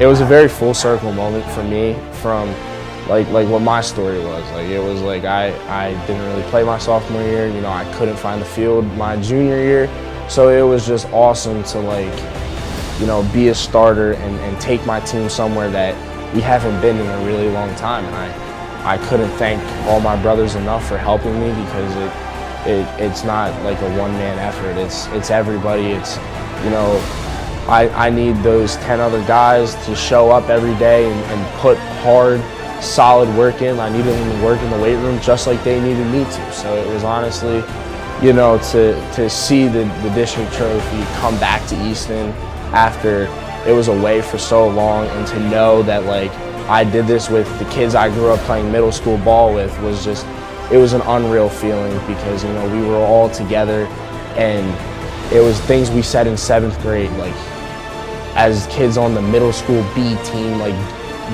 H: It was a very full circle moment for me from like what my story was. Like it was like I didn't really play my sophomore year, you know, I couldn't find the field my junior year. So it was just awesome to be a starter and take my team somewhere that we haven't been in a really long time. And I couldn't thank all my brothers enough for helping me, because it's not like a one-man effort. It's everybody. It's, you know, I need those 10 other guys to show up every day and put hard, solid work in. I needed them to work in the weight room just like they needed me to. So it was honestly, you know, to see the district trophy come back to Easton after it was away for so long, and to know that like I did this with the kids I grew up playing middle school ball with it was an unreal feeling, because, you know, we were all together, and it was things we said in 7th grade, like as kids on the middle school B team, like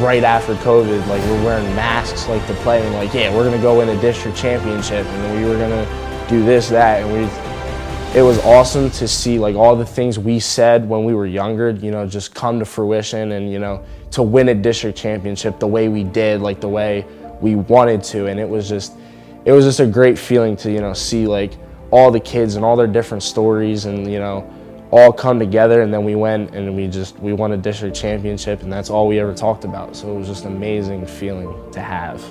H: right after COVID, like we're wearing masks like to play, and like, yeah, we're gonna go win a district championship, and we were gonna do this, that, and it was awesome to see like all the things we said when we were younger, you know, just come to fruition, and, you know, to win a district championship the way we did, like the way we wanted to, and it was just a great feeling to, you know, see like all the kids and all their different stories, and, you know, all come together. And then we went and we won a district championship, and that's all we ever talked about. So it was just an amazing feeling to have.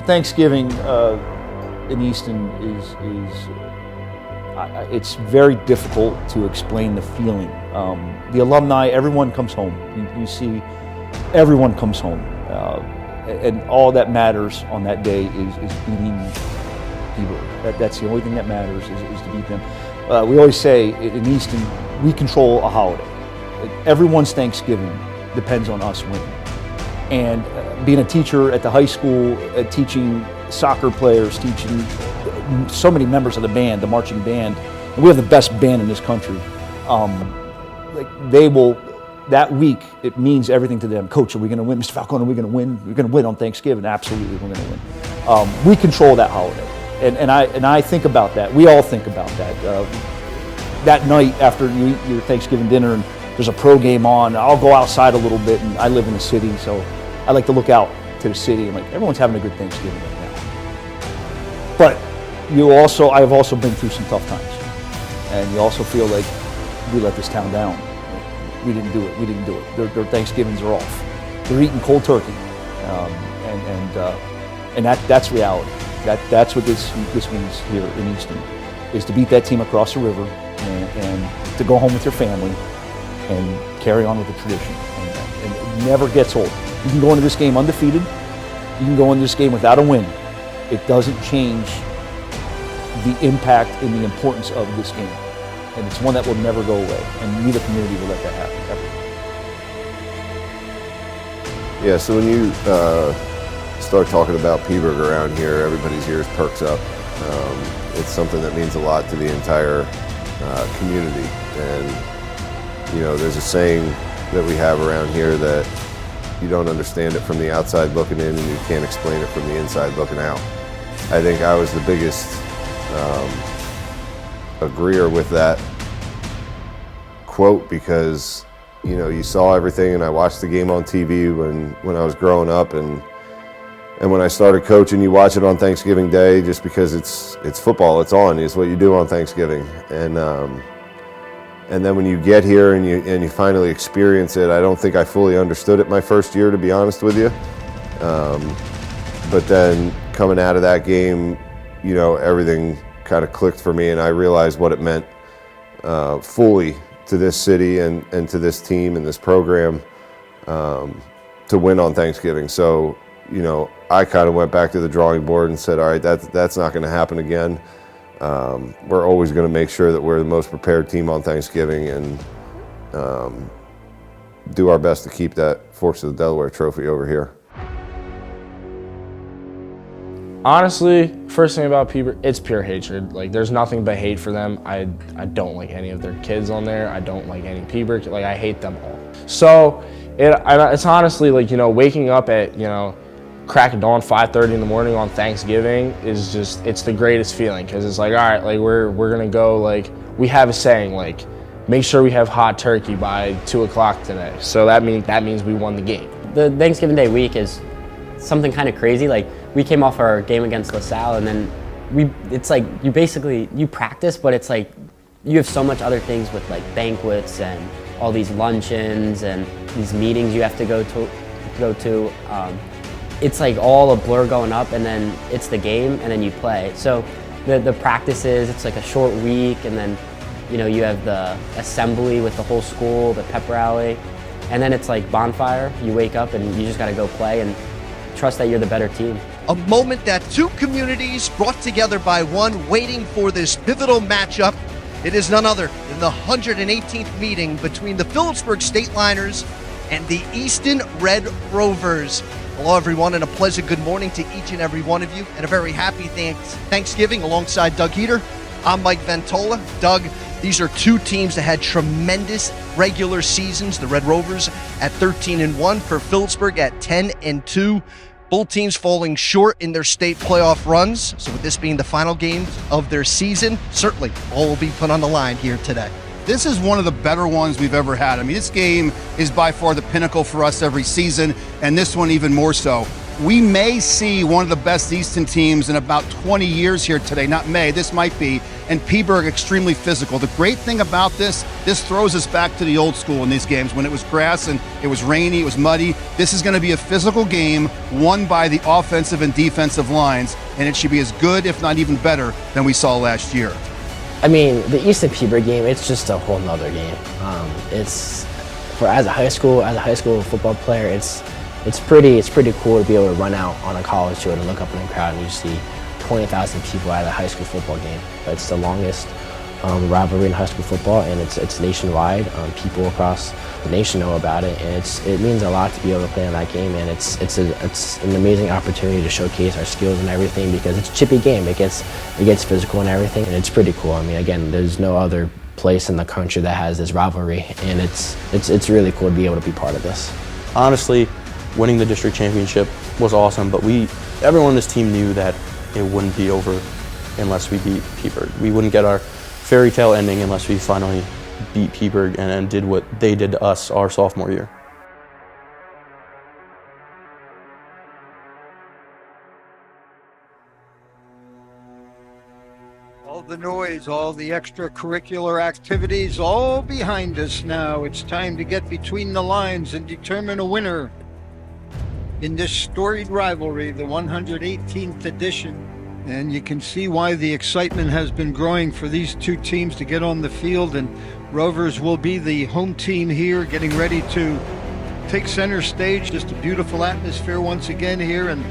B: Thanksgiving in Easton it's very difficult to explain the feeling. The alumni, everyone comes home. You see, everyone comes home, and all that matters on that day is beating Peterborough. That's the only thing that matters is to beat them. We always say in Easton, we control a holiday. Everyone's Thanksgiving depends on us winning. And being a teacher at the high school, teaching soccer players, teaching so many members of the band, the marching band, and we have the best band in this country. Like they will, that week, it means everything to them. Coach, are we going to win? Mr. Falcone, are we going to win? We're going to win on Thanksgiving. Absolutely, we're going to win. We control that holiday, and I think about that. We all think about that. That night after you eat your Thanksgiving dinner and there's a pro game on, I'll go outside a little bit, and I live in the city, so I like to look out to the city and like everyone's having a good Thanksgiving right now. But I've also been through some tough times, and you also feel like we let this town down. We didn't do it. Their Thanksgivings are off. They're eating cold turkey, and that's reality. That's what this means here in Easton, is to beat that team across the river and to go home with your family and carry on with the tradition. And it never gets old. You can go into this game undefeated. You can go into this game without a win. It doesn't change the impact and the importance of this game. And it's one that will never go away. And neither community will let that happen, ever.
A: Yeah, so when you start talking about Peterborough around here, everybody's ears perks up. It's something that means a lot to the entire community. And, you know, there's a saying that we have around here that you don't understand it from the outside looking in, and you can't explain it from the inside looking out. I think I was the biggest agreeer with that quote, because, you know, you saw everything, and I watched the game on TV when I was growing up, and when I started coaching, you watch it on Thanksgiving Day just because it's football, it's on, it's what you do on Thanksgiving. And then when you get here and you finally experience it, I don't think I fully understood it my first year, to be honest with you. But then coming out of that game, you know, everything kind of clicked for me, and I realized what it meant fully to this city and to this team and this program to win on Thanksgiving. So, you know, I kind of went back to the drawing board and said, all right, that's not going to happen again. We're always going to make sure that we're the most prepared team on Thanksgiving, and do our best to keep that Forks of the Delaware trophy over here.
H: Honestly, first thing about Peterborough, it's pure hatred. Like, there's nothing but hate for them. I don't like any of their kids on there. I don't like any Peterborough. Like, I hate them all. So it's honestly like, you know, waking up at, you know, crack of dawn, 5:30 in the morning on Thanksgiving is just, it's the greatest feeling, because it's like, all right, like we're gonna go, like, we have a saying, like, make sure we have hot turkey by 2 o'clock today. So that means we won the game.
C: The Thanksgiving Day week is something kind of crazy. Like, we came off our game against LaSalle, and then it's like you practice, but it's like you have so much other things with like banquets and all these luncheons and these meetings you have to go to. It's like all a blur going up, and then it's the game, and then you play. So the practices, it's like a short week, and then, you know, you have the assembly with the whole school, the pep rally, and then it's like bonfire. You wake up and you just got to go play and trust that you're the better team.
M: A moment that two communities brought together by one, waiting for this pivotal matchup. It is none other than the 118th meeting between the Phillipsburg State Liners and the Easton Red Rovers. Hello, everyone, and a pleasant good morning to each and every one of you, and a very happy Thanksgiving alongside Doug Heater. I'm Mike Ventola. Doug, these are two teams that had tremendous regular seasons. The Red Rovers at 13-1, for Phillipsburg at 10-2. Both teams falling short in their state playoff runs. So with this being the final game of their season, certainly all will be put on the line here today.
N: This is one of the better ones we've ever had. I mean, this game is by far the pinnacle for us every season, and this one even more so. We may see one of the best Easton teams in about 20 years here today. Not may, this might be. And Peaburg extremely physical. The great thing about this throws us back to the old school in these games when it was grass and it was rainy, it was muddy. This is going to be a physical game won by the offensive and defensive lines, and it should be as good, if not even better, than we saw last year.
F: I mean, the Easton Peaburg game, it's just a whole nother game. As a high school football player, it's pretty cool to be able to run out on a college field and look up in the crowd and you see 20,000 people at a high school football game. It's the longest rivalry in high school football, and it's nationwide. People across the nation know about it, and it means a lot to be able to play in that game. And it's an amazing opportunity to showcase our skills and everything, because it's a chippy game. It gets physical and everything, and it's pretty cool. I mean, again, there's no other place in the country that has this rivalry, and it's really cool to be able to be part of this.
E: Honestly, winning the district championship was awesome, but everyone on this team knew that it wouldn't be over unless we beat Peaburg. We wouldn't get our fairy tale ending unless we finally beat Peaburg and did what they did to us our sophomore year.
I: All the noise, all the extracurricular activities, all behind us now. It's time to get between the lines and determine a winner in this storied rivalry, the 118th edition. And you can see why the excitement has been growing for these two teams to get on the field, and Rovers will be the home team here, getting ready to take center stage. Just a beautiful atmosphere once again here, and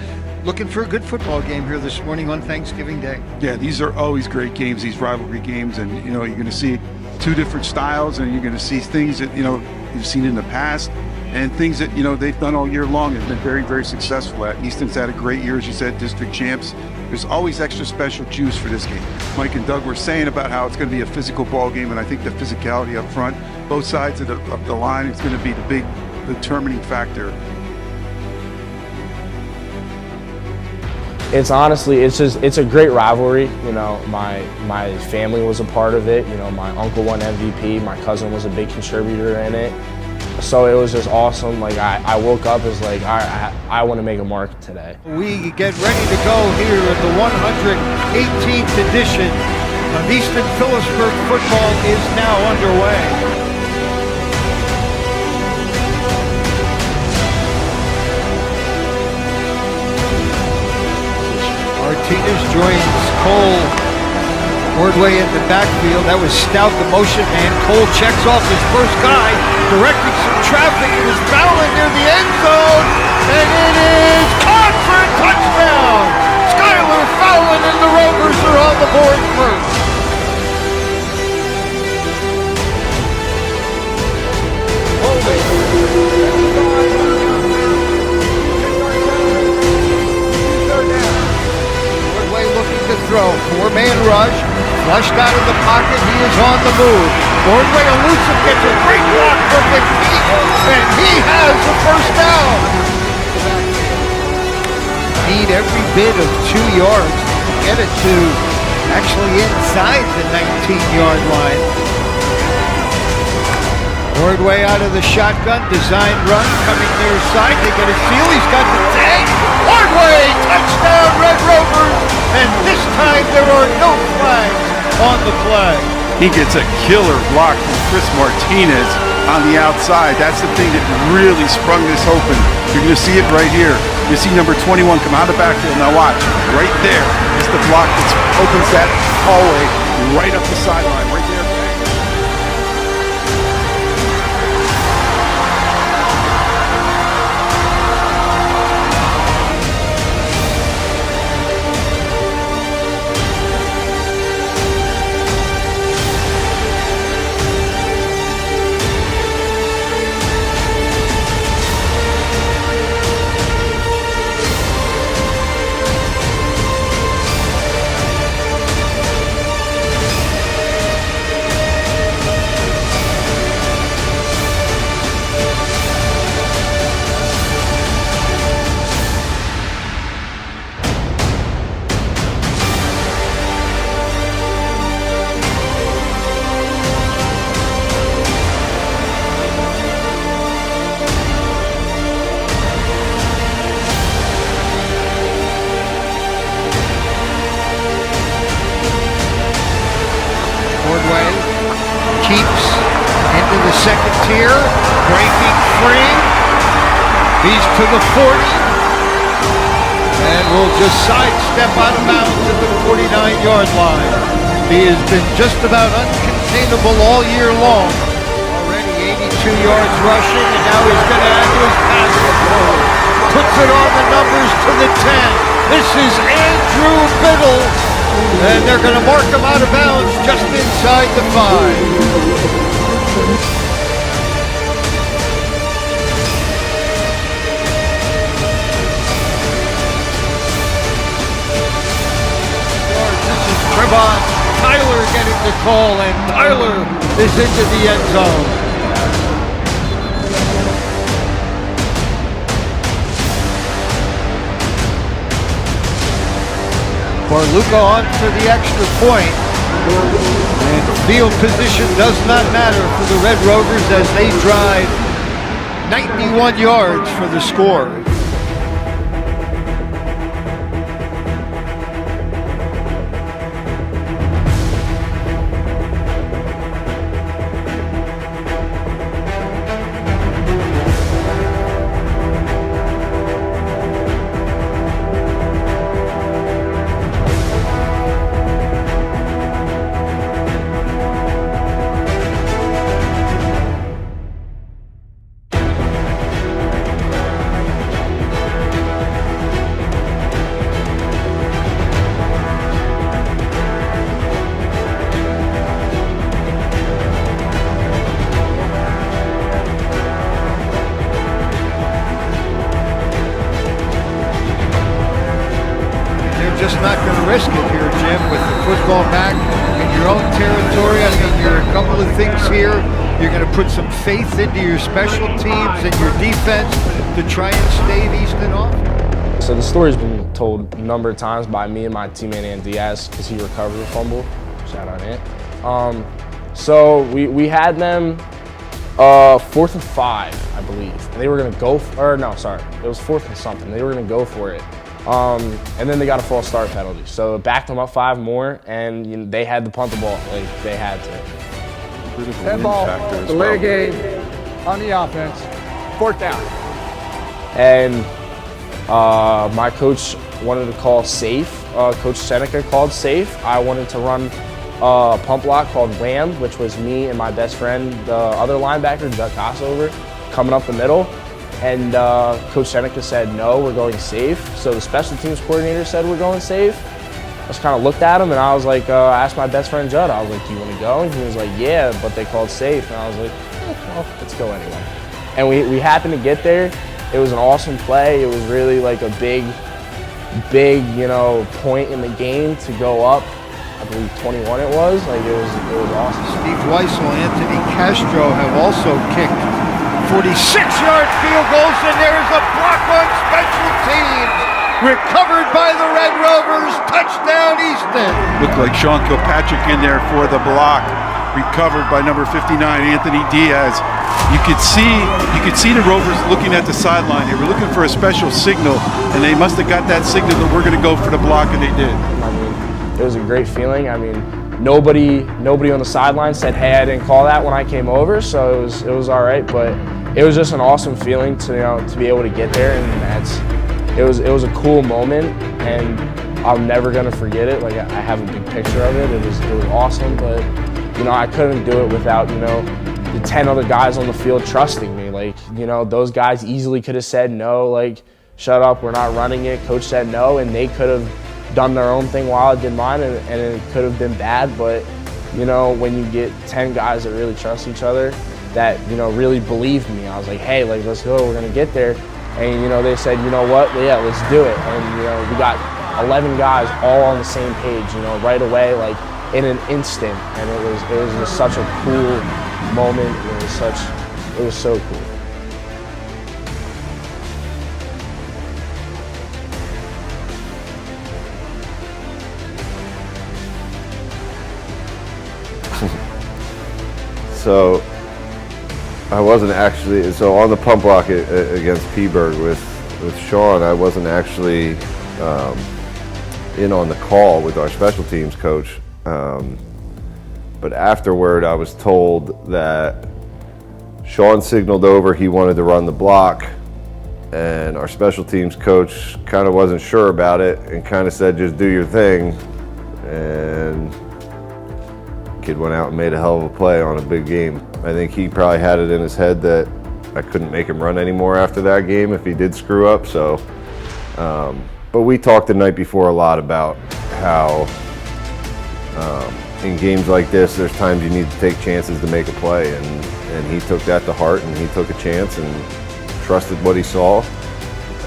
I: looking for a good football game here this morning on Thanksgiving Day.
K: Yeah, these are always great games, these rivalry games, and you're going to see two different styles, and you're going to see things that you've seen in the past, and things that they've done all year long and been very, very successful at. Easton's had a great year, as you said, district champs. There's always extra special juice for this game. Mike and Doug were saying about how it's going to be a physical ball game, and I think the physicality up front, both sides of the line, is going to be the big determining factor.
H: It's honestly, it's a great rivalry. My family was a part of it. My uncle won MVP. My cousin was a big contributor in it. So it was just awesome. Like I woke up as like, I want to make a mark today.
I: We get ready to go here at the 118th edition of Easton Phillipsburg football is now underway. Martinez joins Cole. Ordway in the backfield. That was Stout, the motion man. Cole checks off his first guy, directing some traffic. It is fouling near the end zone, and it is caught for a touchdown. Skylar Fowlin and the Rovers are on the board first. Ordway looking to throw. Four-man rush. Flushed out of the pocket, he is on the move. Ordway elusive, gets a great block from McPeak, and he has the first down. Need every bit of 2 yards to get it to actually inside the 19-yard line. Ordway out of the shotgun, design run, coming near side. They get a seal, he's got the tag. Ordway, touchdown Red Rovers, and this time there are no flags on the play.
K: He gets a killer block from Chris Martinez on the outside. That's the thing that really sprung this open. You're going to see it right here. You see number 21 come out of the backfield. Now watch, right there is the block that opens that hallway right up the sideline, right there.
I: here, breaking free. He's to the 40. And will just sidestep out of bounds at the 49-yard line. He has been just about uncontainable all year long. Already 82 yards rushing, and now he's going to add to his passing total. Puts it on the numbers to the 10. This is Andrew Biddle, and they're going to mark him out of bounds just inside the 5. Trevon Tyler getting the call, and Tyler is into the end zone. Barluca on for the extra point. And field position does not matter for the Red Rovers as they drive 91 yards for the score. Just not going to risk it here, Jim, with the football back in your own territory. I mean, you're a couple of things here. You're going to put some faith into your special teams and your defense to try and stave Easton off.
H: So the story's been told a number of times by me and my teammate Ant Diaz because he recovered a fumble. Shout out Ant. So we had them 4th and 5, I believe. And they were going to go it was 4th and something. They were going to go for it. And then they got a false start penalty. So it backed them up 5 more, and they had to punt the ball. Like, they had to.
O: 10 ball, delay game on the offense, 4th down.
H: And my coach wanted to call safe. Coach Seneca called safe. I wanted to run a pump block called wham, which was me and my best friend, the other linebacker, Doug Kossover, coming up the middle. And Coach Seneca said, no, we're going safe. So the special teams coordinator said we're going safe. I just kind of looked at him and I was like, I asked my best friend Judd, I was like, do you want to go? And he was like, yeah, but they called safe. And I was like, well, let's go anyway. And we happened to get there. It was an awesome play. It was really like a big, point in the game to go up. I believe 21 it was. Like it was awesome.
I: Steve Weissel, Anthony Castro have also kicked 46-yard field goals, and there is a block on special teams. Recovered by the Red Rovers. Touchdown, Easton.
K: Looked like Sean Kilpatrick in there for the block. Recovered by number 59, Anthony Diaz. You could see the Rovers looking at the sideline. They were looking for a special signal, and they must have got that signal that we're going to go for the block, and they did.
H: I mean, it was a great feeling. I mean, nobody on the sideline said, hey, I didn't call that when I came over, so it was all right. But it was just an awesome feeling to be able to get there, and it was a cool moment, and I'm never gonna forget it. Like I have a big picture of it. It was awesome, but I couldn't do it without the 10 other guys on the field trusting me. Like those guys easily could have said no, like shut up, we're not running it. Coach said no, and they could have done their own thing while I did mine, and it could have been bad. But when you get 10 guys that really trust each other, that really believed me, I was like, hey, like let's go, we're gonna get there. And they said, you know what, well, yeah, let's do it. And we got 11 guys all on the same page, right away, like in an instant. And it was just such a cool moment. It was so cool.
A: So I wasn't actually, on the pump block against Peaburg with Sean, I wasn't actually in on the call with our special teams coach. But afterward, I was told that Sean signaled over he wanted to run the block, and our special teams coach kind of wasn't sure about it and kind of said, just do your thing. And kid went out and made a hell of a play on a big game. I think he probably had it in his head that I couldn't make him run anymore after that game if he did screw up. So, but we talked the night before a lot about how in games like this, there's times you need to take chances to make a play, and he took that to heart, and he took a chance and trusted what he saw.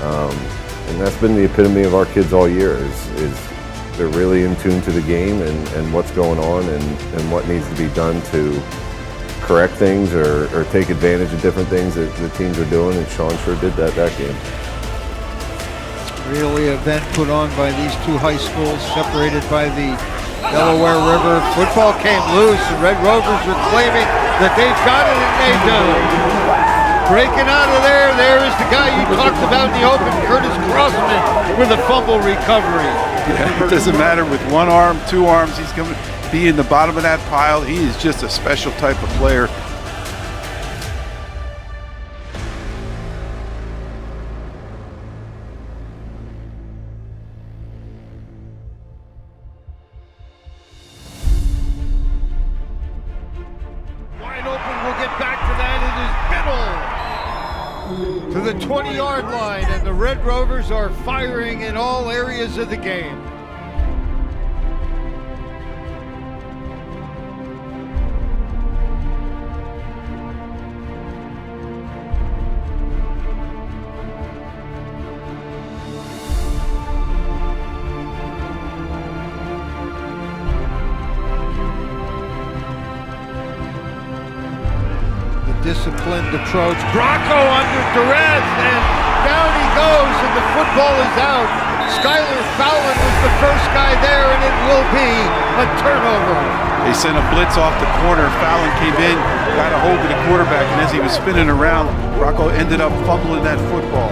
A: And that's been the epitome of our kids all year, is they're really in tune to the game and what's going on and what needs to be done to correct things or take advantage of different things that the teams are doing, and Sean sure did that game.
I: Really event put on by these two high schools separated by the Delaware River. Football came loose. The Red Rovers are claiming that they've got it, and they do. Breaking out of there, there is the guy you talked about in the open, Curtis Crossman, with a fumble recovery.
K: Yeah, it doesn't matter with one arm, two arms, he's going to be in the bottom of that pile. He is just a special type of player.
I: Wide open, we'll get back to that. It is Biddle to the 20-yard line, and the Red Rovers are firing in all areas of the game. Disciplined approach. Bracco under duress, and down he goes, and the football is out. Skylar Fallon was the first guy there, and it will be a turnover.
K: They sent a blitz off the corner. Fallon came in, got a hold of the quarterback, and as he was spinning around, Bracco ended up fumbling that football.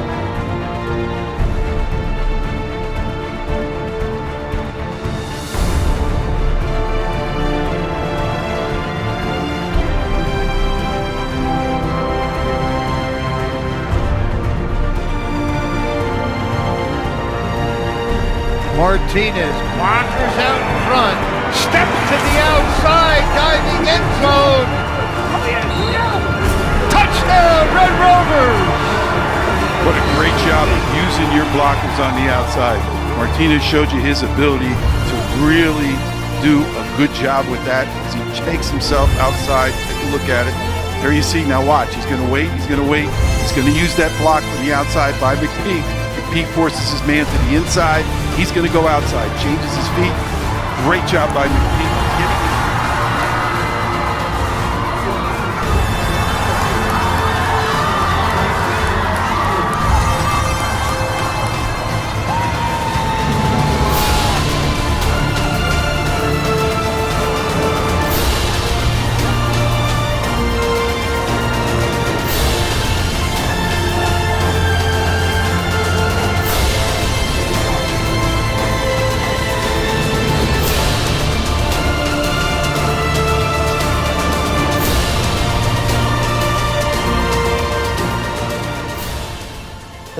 I: Martinez wanders out in front, steps to the outside, diving end zone. Touchdown, Red Rovers!
K: What a great job of using your blockers on the outside. Martinez showed you his ability to really do a good job with that as he takes himself outside. Take a look at it. There you see, now watch, he's going to wait, he's going to wait. He's going to use that block from the outside by McPeak. McPeak forces his man to the inside. He's going to go outside, changes his feet. Great job by McPeak.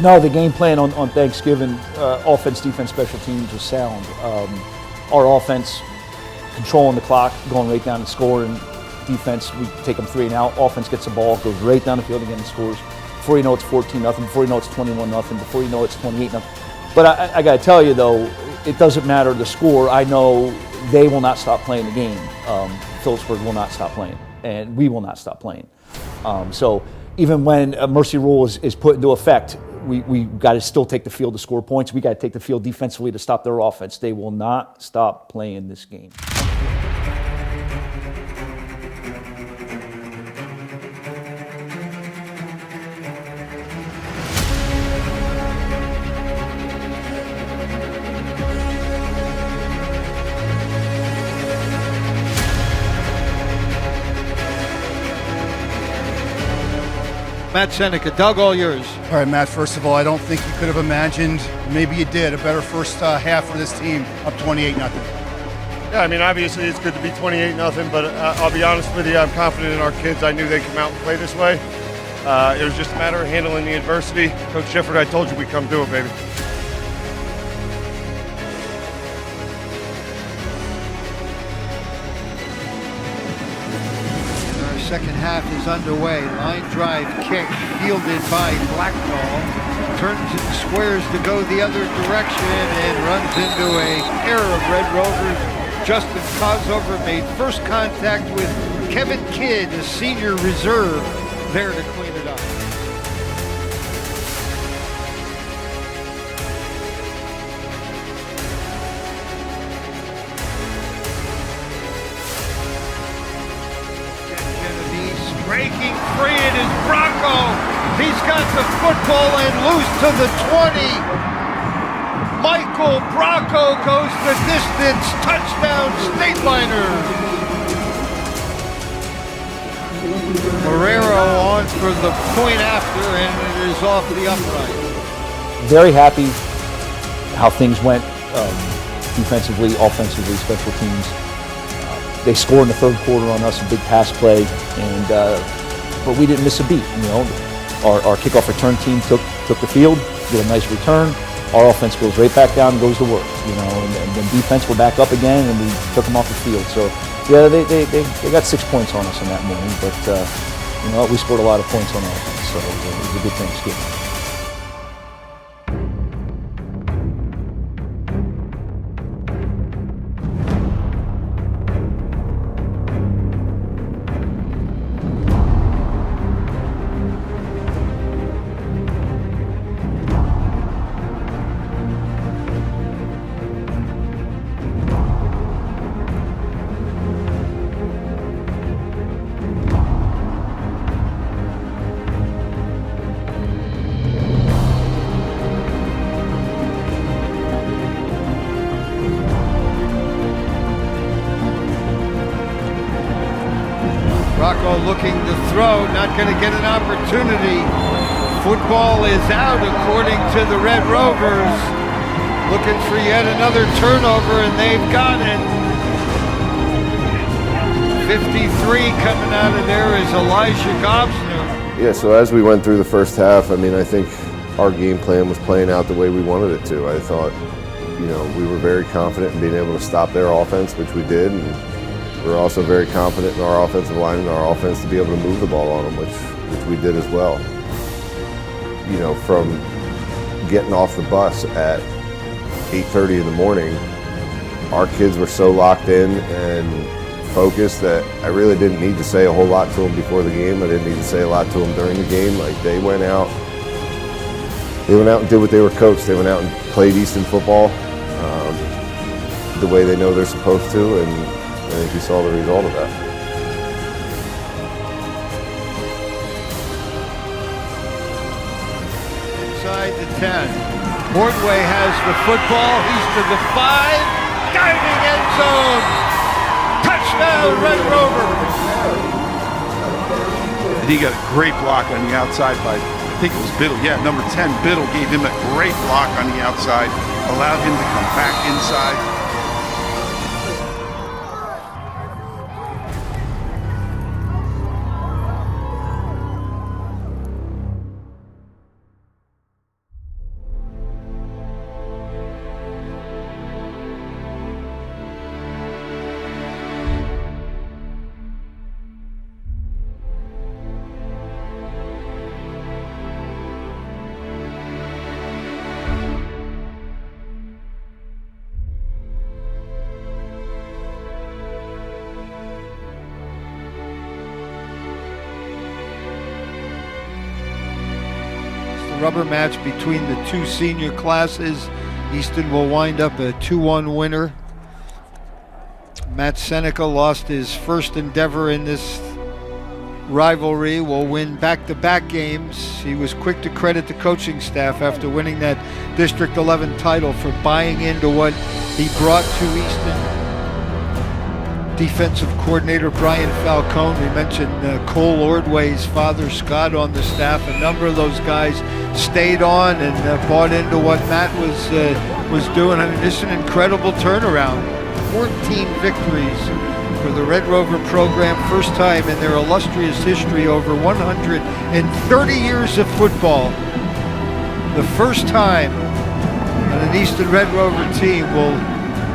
B: No, the game plan on Thanksgiving, offense, defense, special teams was sound. Our offense, controlling the clock, going right down and scoring. Defense, we take them 3 and out. Offense gets the ball, goes right down the field again and scores. Before you know it's 14-0, before you know it's 21-0, before you know it's 28-0. But I got to tell you though, it doesn't matter the score. I know they will not stop playing the game. Phillipsburg will not stop playing, and we will not stop playing. So even when a mercy rule is put into effect, we got to still take the field to score points. We got to take the field defensively to stop their offense. They will not stop playing this game.
I: Matt Seneca, Doug, all yours.
N: All right, Matt, first of all, I don't think you could have imagined, maybe you did, a better first half for this team, up 28-0.
P: Yeah, I mean, obviously it's good to be 28-0, but I'll be honest with you, I'm confident in our kids. I knew they'd come out and play this way. It was just a matter of handling the adversity. Coach Shifford, I told you we'd come do it, baby.
I: Our second half is underway. Line drive kick fielded by Blacknall. Turns and squares to go the other direction and runs into a pair of Red Rovers. Justin Kosover made first contact with Kevin Kidd, a senior reserve, there to clean it up. Genovese breaking free, it is Bracco. He's got the football and loose to the 20. Michael Bracco goes the distance. Touchdown, Stateliners. Marrero on for the point after, and it is off the upright.
B: Very happy how things went defensively, offensively, special teams. They scored in the third quarter on us, a big pass play, and but we didn't miss a beat. You know, our kickoff return team took the field, did a nice return. Our offense goes right back down and goes to work, you know, and then defense, we're back up again, and we took them off the field. So, yeah, they got 6 points on us in that morning, but, you know, we scored a lot of points on offense, so it was a good Thanksgiving.
I: Bracco looking to throw, not going to get an opportunity. Football is out according to the Red Rovers. Looking for yet another turnover, and they've got it. 53 coming out of there is Elijah Gobsner.
A: Yeah, so as we went through the first half, I mean, I think our game plan was playing out the way we wanted it to. I thought, you know, we were very confident in being able to stop their offense, which we did, and we're also very confident in our offensive line and our offense to be able to move the ball on them, which we did as well. You know, from getting off the bus at 8:30 in the morning, our kids were so locked in and focused that I really didn't need to say a whole lot to them before the game. I didn't need to say a lot to them during the game. Like, they went out and did what they were coached. They went out and played Easton football the way they know they're supposed to, and I think you saw the result of that.
I: Inside the 10. Ordway has the football. He's to the 5. Diving end zone. Touchdown, Red Rovers.
K: And he got a great block on the outside by, I think it was Biddle. Yeah, number 10, Biddle gave him a great block on the outside, allowed him to come back inside.
I: Rubber match between the two senior classes. Easton will wind up a 2-1 winner. Matt Seneca lost his first endeavor in this rivalry, will win back-to-back games. He was quick to credit the coaching staff after winning that District 11 title for buying into what he brought to Easton. Defensive coordinator Brian Falcone. We mentioned Cole Ordway's father Scott on the staff. A number of those guys stayed on and bought into what Matt was doing. I mean, this is an incredible turnaround 14 victories for the Red Rover program, first time in their illustrious history over 130 years of football. The first time that an Easton Red Rover team will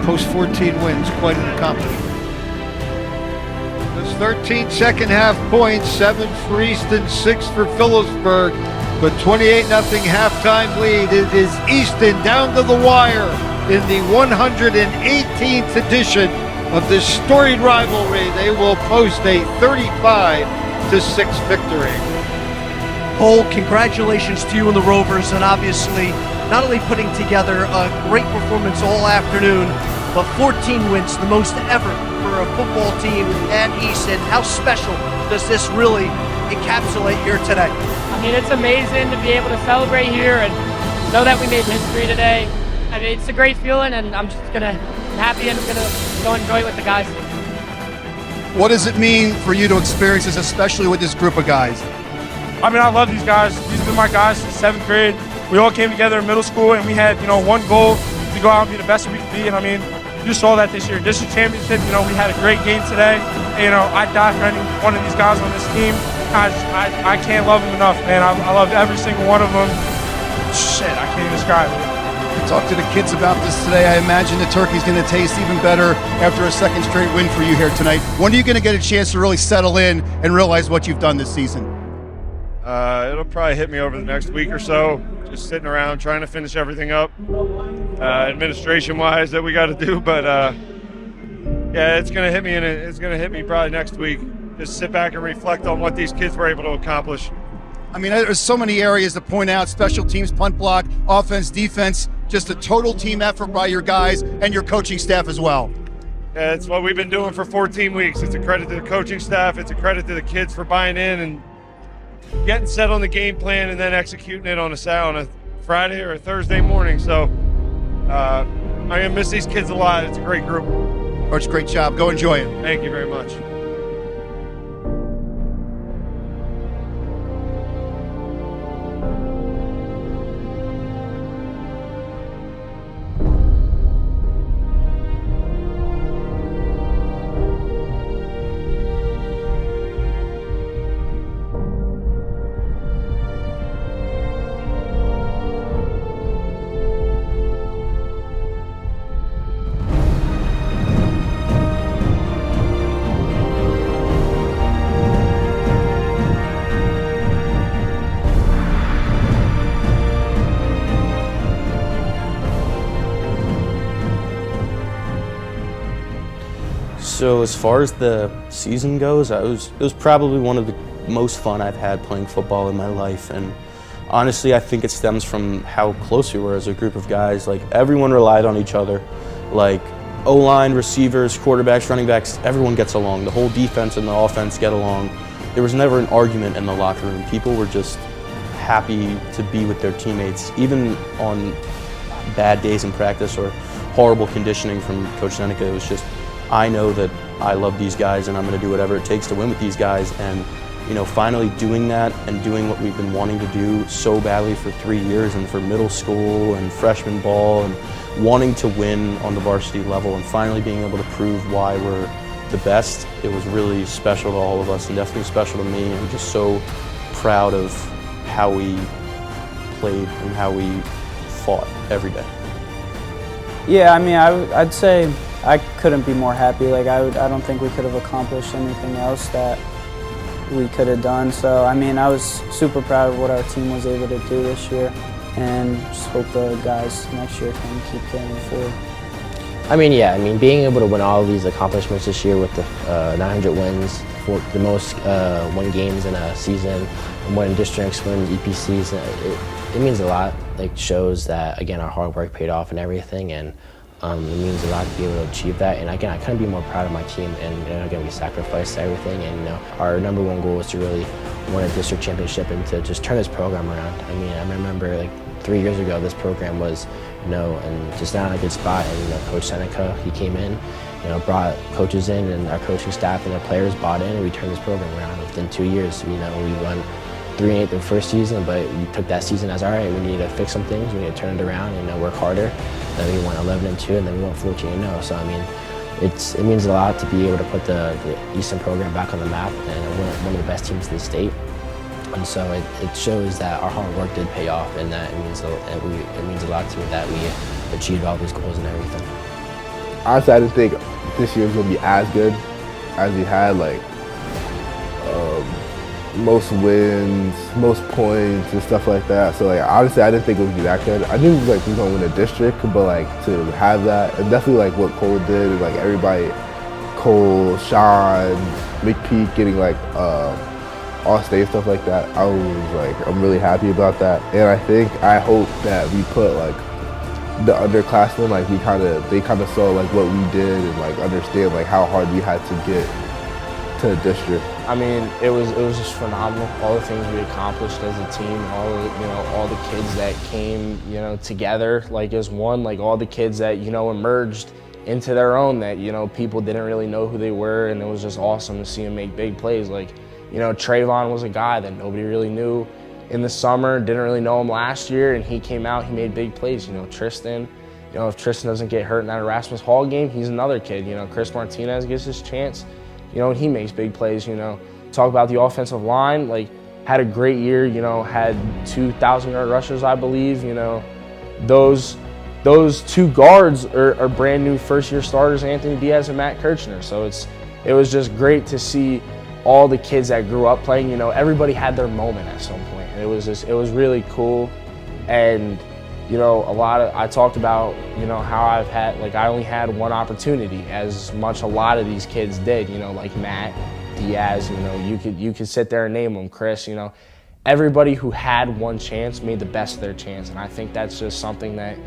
I: post 14 wins, quite an accomplishment. There's 13 second half points, 7 for Easton, 6 for Phillipsburg, but 28-0 halftime lead. It is Easton down to the wire in the 118th edition of this storied rivalry. They will post a 35-6 victory.
M: Cole, congratulations to you and the Rovers, and obviously not only putting together a great performance all afternoon, but 14 wins, the most ever for a football team at Easton. How special does this really encapsulate here today?
Q: I mean, it's amazing to be able to celebrate here and know that we made history today. I mean, it's a great feeling, and I'm happy and I'm gonna go enjoy it with the guys.
N: What does it mean for you to experience this, especially with this group of guys?
R: I mean, I love these guys. These have been my guys since 7th grade. We all came together in middle school, and we had, one goal to go out and be the best that we could be. And I mean, you just saw that this year. District championship, we had a great game today. And, I'd die for any one of these guys on this team. I can't love them enough, man. I loved every single one of them. Shit, I can't even describe it.
N: Talk to the kids about this today. I imagine the turkey's going to taste even better after a second straight win for you here tonight. When are you going to get a chance to really settle in and realize what you've done this season?
P: It'll probably hit me over the next week or so. Just sitting around trying to finish everything up, administration-wise that we got to do. But yeah, it's going to hit me, and it's going to hit me probably next week. Just sit back and reflect on what these kids were able to accomplish.
N: I mean, there's so many areas to point out: special teams, punt block, offense, defense. Just a total team effort by your guys and your coaching staff as well.
P: Yeah, it's what we've been doing for 14 weeks. It's a credit to the coaching staff. It's a credit to the kids for buying in and getting set on the game plan and then executing it on a Friday or a Thursday morning. So I'm going to miss these kids a lot. It's a great group.
N: Coach, great job. Go enjoy it.
P: Thank you very much.
E: So as far as the season goes, it was probably one of the most fun I've had playing football in my life. And honestly, I think it stems from how close we were as a group of guys. Like, everyone relied on each other. Like, O-line, receivers, quarterbacks, running backs, everyone gets along. The whole defense and the offense get along. There was never an argument in the locker room. People were just happy to be with their teammates, even on bad days in practice or horrible conditioning from Coach Seneca. It was just, I know that I love these guys and I'm going to do whatever it takes to win with these guys. And finally doing that and doing what we've been wanting to do so badly for 3 years, and for middle school and freshman ball, and wanting to win on the varsity level, and finally being able to prove why we're the best. It was really special to all of us, and definitely special to me. I'm just so proud of how we played and how we fought every day.
D: Yeah, I mean, I'd say I couldn't be more happy. Like, I don't think we could have accomplished anything else that we could have done. So, I mean, I was super proud of what our team was able to do this year, and just hope the guys next year can keep carrying forward.
F: I mean, yeah, being able to win all of these accomplishments this year with the 900 wins, for the most win games in a season, and winning districts, winning EPCs, it means a lot. Like, shows that, again, our hard work paid off and everything, and it means a lot to be able to achieve that. And again, I couldn't be more proud of my team. And again, we sacrificed everything. And our #1 goal was to really win a district championship and to just turn this program around. I mean, I remember like 3 years ago, this program was, and just not in a good spot. And Coach Seneca, he came in, brought coaches in, and our coaching staff and our players bought in, and we turned this program around within 2 years. We won 3-8 the first season, but we took that season as, all right, we need to fix some things, we need to turn it around and work harder. Then we went 11-2, and then we went 14-0. So I mean, it means a lot to be able to put the Easton program back on the map and one of the best teams in the state. And so it shows that our hard work did pay off, and that it means a lot to me that we achieved all these goals and everything.
G: Honestly, I didn't think this year was going to be as good as we had, like most wins, most points, and stuff like that. So like honestly, I didn't think it would be that good. I knew like we were going to win a district, but like to have that, and definitely like what Cole did, and like everybody, Cole, Sean, McPeak getting like all-state stuff like that. I was like, I'm really happy about that, and I hope that we put like the underclassmen, like they kind of saw like what we did and like understand like how hard we had to get to the district.
H: I mean, it was just phenomenal. All the things we accomplished as a team, all the kids that came, together like as one, like all the kids that, emerged into their own that, people didn't really know who they were, and it was just awesome to see them make big plays. Like, Trayvon was a guy that nobody really knew in the summer, didn't really know him last year, and he came out, he made big plays. Tristan, if Tristan doesn't get hurt in that Erasmus Hall game, he's another kid. Chris Martinez gets his chance, and he makes big plays. Talk about the offensive line, like had a great year, had 2,000-yard rushers, I believe. Those two guards are brand new first-year starters, Anthony Diaz and Matt Kirchner. So it was just great to see all the kids that grew up playing. Everybody had their moment at some point. And it was really cool. And I talked about how I've had, like, I only had one opportunity, as much a lot of these kids did. Like Matt Diaz, you could sit there and name them, Chris. Everybody who had one chance made the best of their chance, and I think that's just something that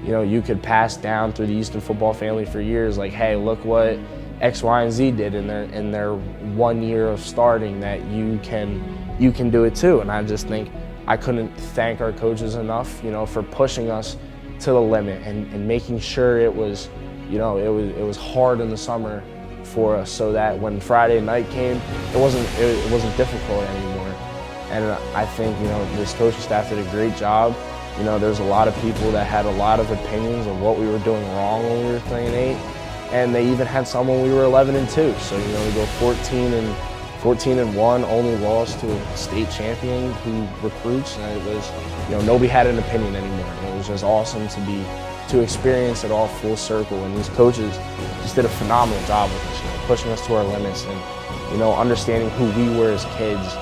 H: you could pass down through the Easton football family for years. Like, hey, look what X, Y, and Z did in their 1 year of starting, that you can do it too. And I just think I couldn't thank our coaches enough, for pushing us to the limit and making sure it was hard in the summer for us, so that when Friday night came, it wasn't difficult anymore. And I think this coaching staff did a great job. There's a lot of people that had a lot of opinions of what we were doing wrong when we were 3-8. And they even had some when we were 11-2. So we go 14-1, only lost to a state champion who recruits, and it was nobody had an opinion anymore. And it was just awesome to experience it all full circle. And these coaches just did a phenomenal job with us, pushing us to our limits, and understanding who we were as kids,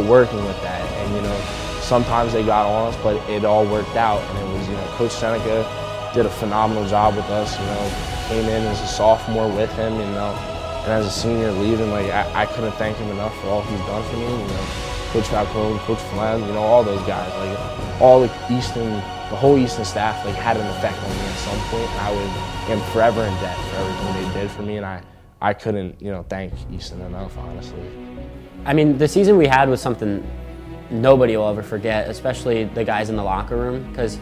H: working with that. And sometimes they got on us, but it all worked out. And it was Coach Seneca did a phenomenal job with us. Came in as a sophomore with him, and as a senior leaving, like I couldn't thank him enough for all he's done for me. Coach Falcone, Coach Flem, all those guys, like all the whole Easton staff, like had an effect on me at some point, and I am forever in debt for everything they did for me, and I couldn't thank Easton enough, honestly.
C: I mean, the season we had was something nobody will ever forget, especially the guys in the locker room, because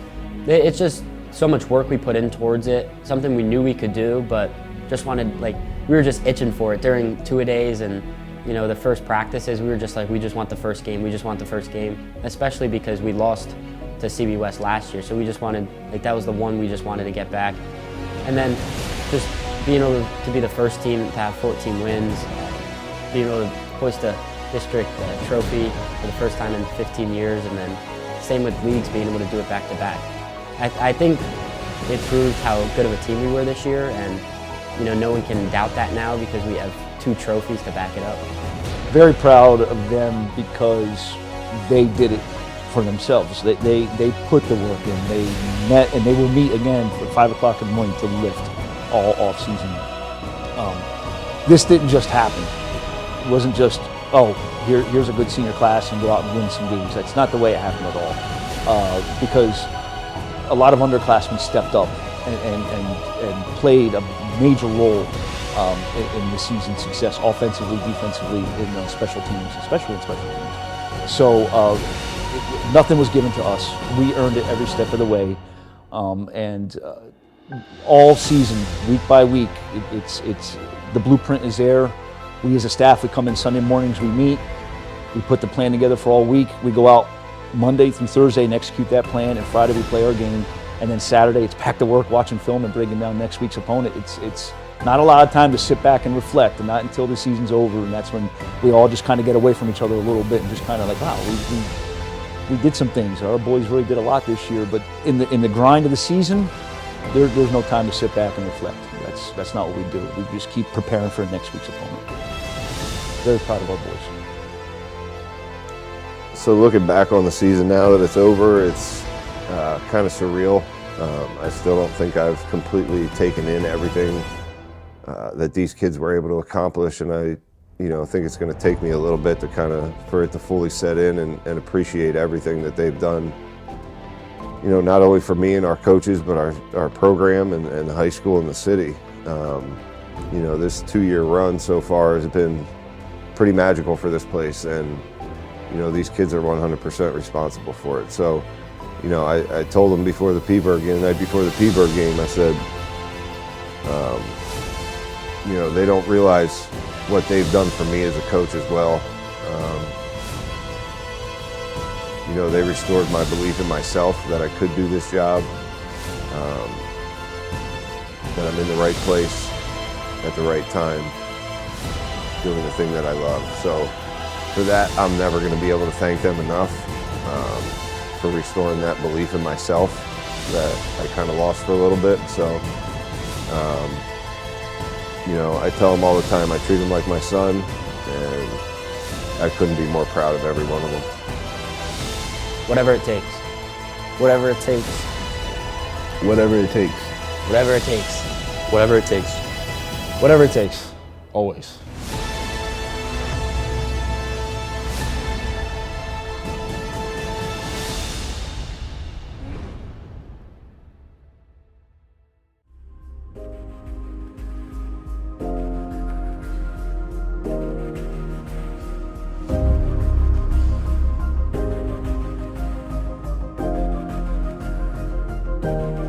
C: it's just so much work we put in towards it, something we knew we could do, but just wanted, like, we were just itching for it during two-a-days and, the first practices. We were just like, we just want the first game, we just want the first game, especially because we lost to CB West last year. So we just wanted, like, that was the one we just wanted to get back. And then just being able to be the first team to have 14 wins, being able to hoist a district trophy for the first time in 15 years, and then same with leagues, being able to do it back-to-back. I think it proved how good of a team we were this year, and no one can doubt that now because we have 2 trophies to back it up.
B: Very proud of them because they did it for themselves. They put the work in. They met, and they will meet again for 5 o'clock in the morning to lift all off season. This didn't just happen. It wasn't just, here's a good senior class and go out and win some games. That's not the way it happened at all. Because a lot of underclassmen stepped up and played a major role in the season's success, offensively, defensively, in special teams, especially in special teams. So nothing was given to us. We earned it every step of the way, and all season, week by week, it's the blueprint is there. We as a staff, we come in Sunday mornings, we meet, we put the plan together for all week. We go out Monday through Thursday and execute that plan, and Friday we play our game, and then Saturday it's back to work watching film and breaking down next week's opponent. Not a lot of time to sit back and reflect, and not until the season's over, and that's when we all just kind of get away from each other a little bit and just kind of like, wow, we did some things. Our boys really did a lot this year, but in the grind of the season, there's no time to sit back and reflect. That's not what we do. We just keep preparing for next week's opponent. Very proud of our boys.
A: So looking back on the season now that it's over, it's kind of surreal. I still don't think I've completely taken in everything that these kids were able to accomplish, and I think it's going to take me a little bit for it to fully set in and appreciate everything that they've done. Not only for me and our coaches, but our program and the high school and the city. This 2-year run so far has been pretty magical for this place, and these kids are 100% responsible for it. So, I told them before the Peaburg game, the night before the Peaburg game, I said, they don't realize what they've done for me as a coach as well. They restored my belief in myself that I could do this job, that I'm in the right place at the right time, doing the thing that I love. So for that, I'm never going to be able to thank them enough for restoring that belief in myself that I kind of lost for a little bit. So, I tell them all the time, I treat them like my son, and I couldn't be more proud of every one of them.
C: Whatever it takes.
D: Whatever it takes.
G: Whatever it takes.
C: Whatever it takes.
E: Whatever it takes.
H: Whatever it takes. Always.
G: Thank you.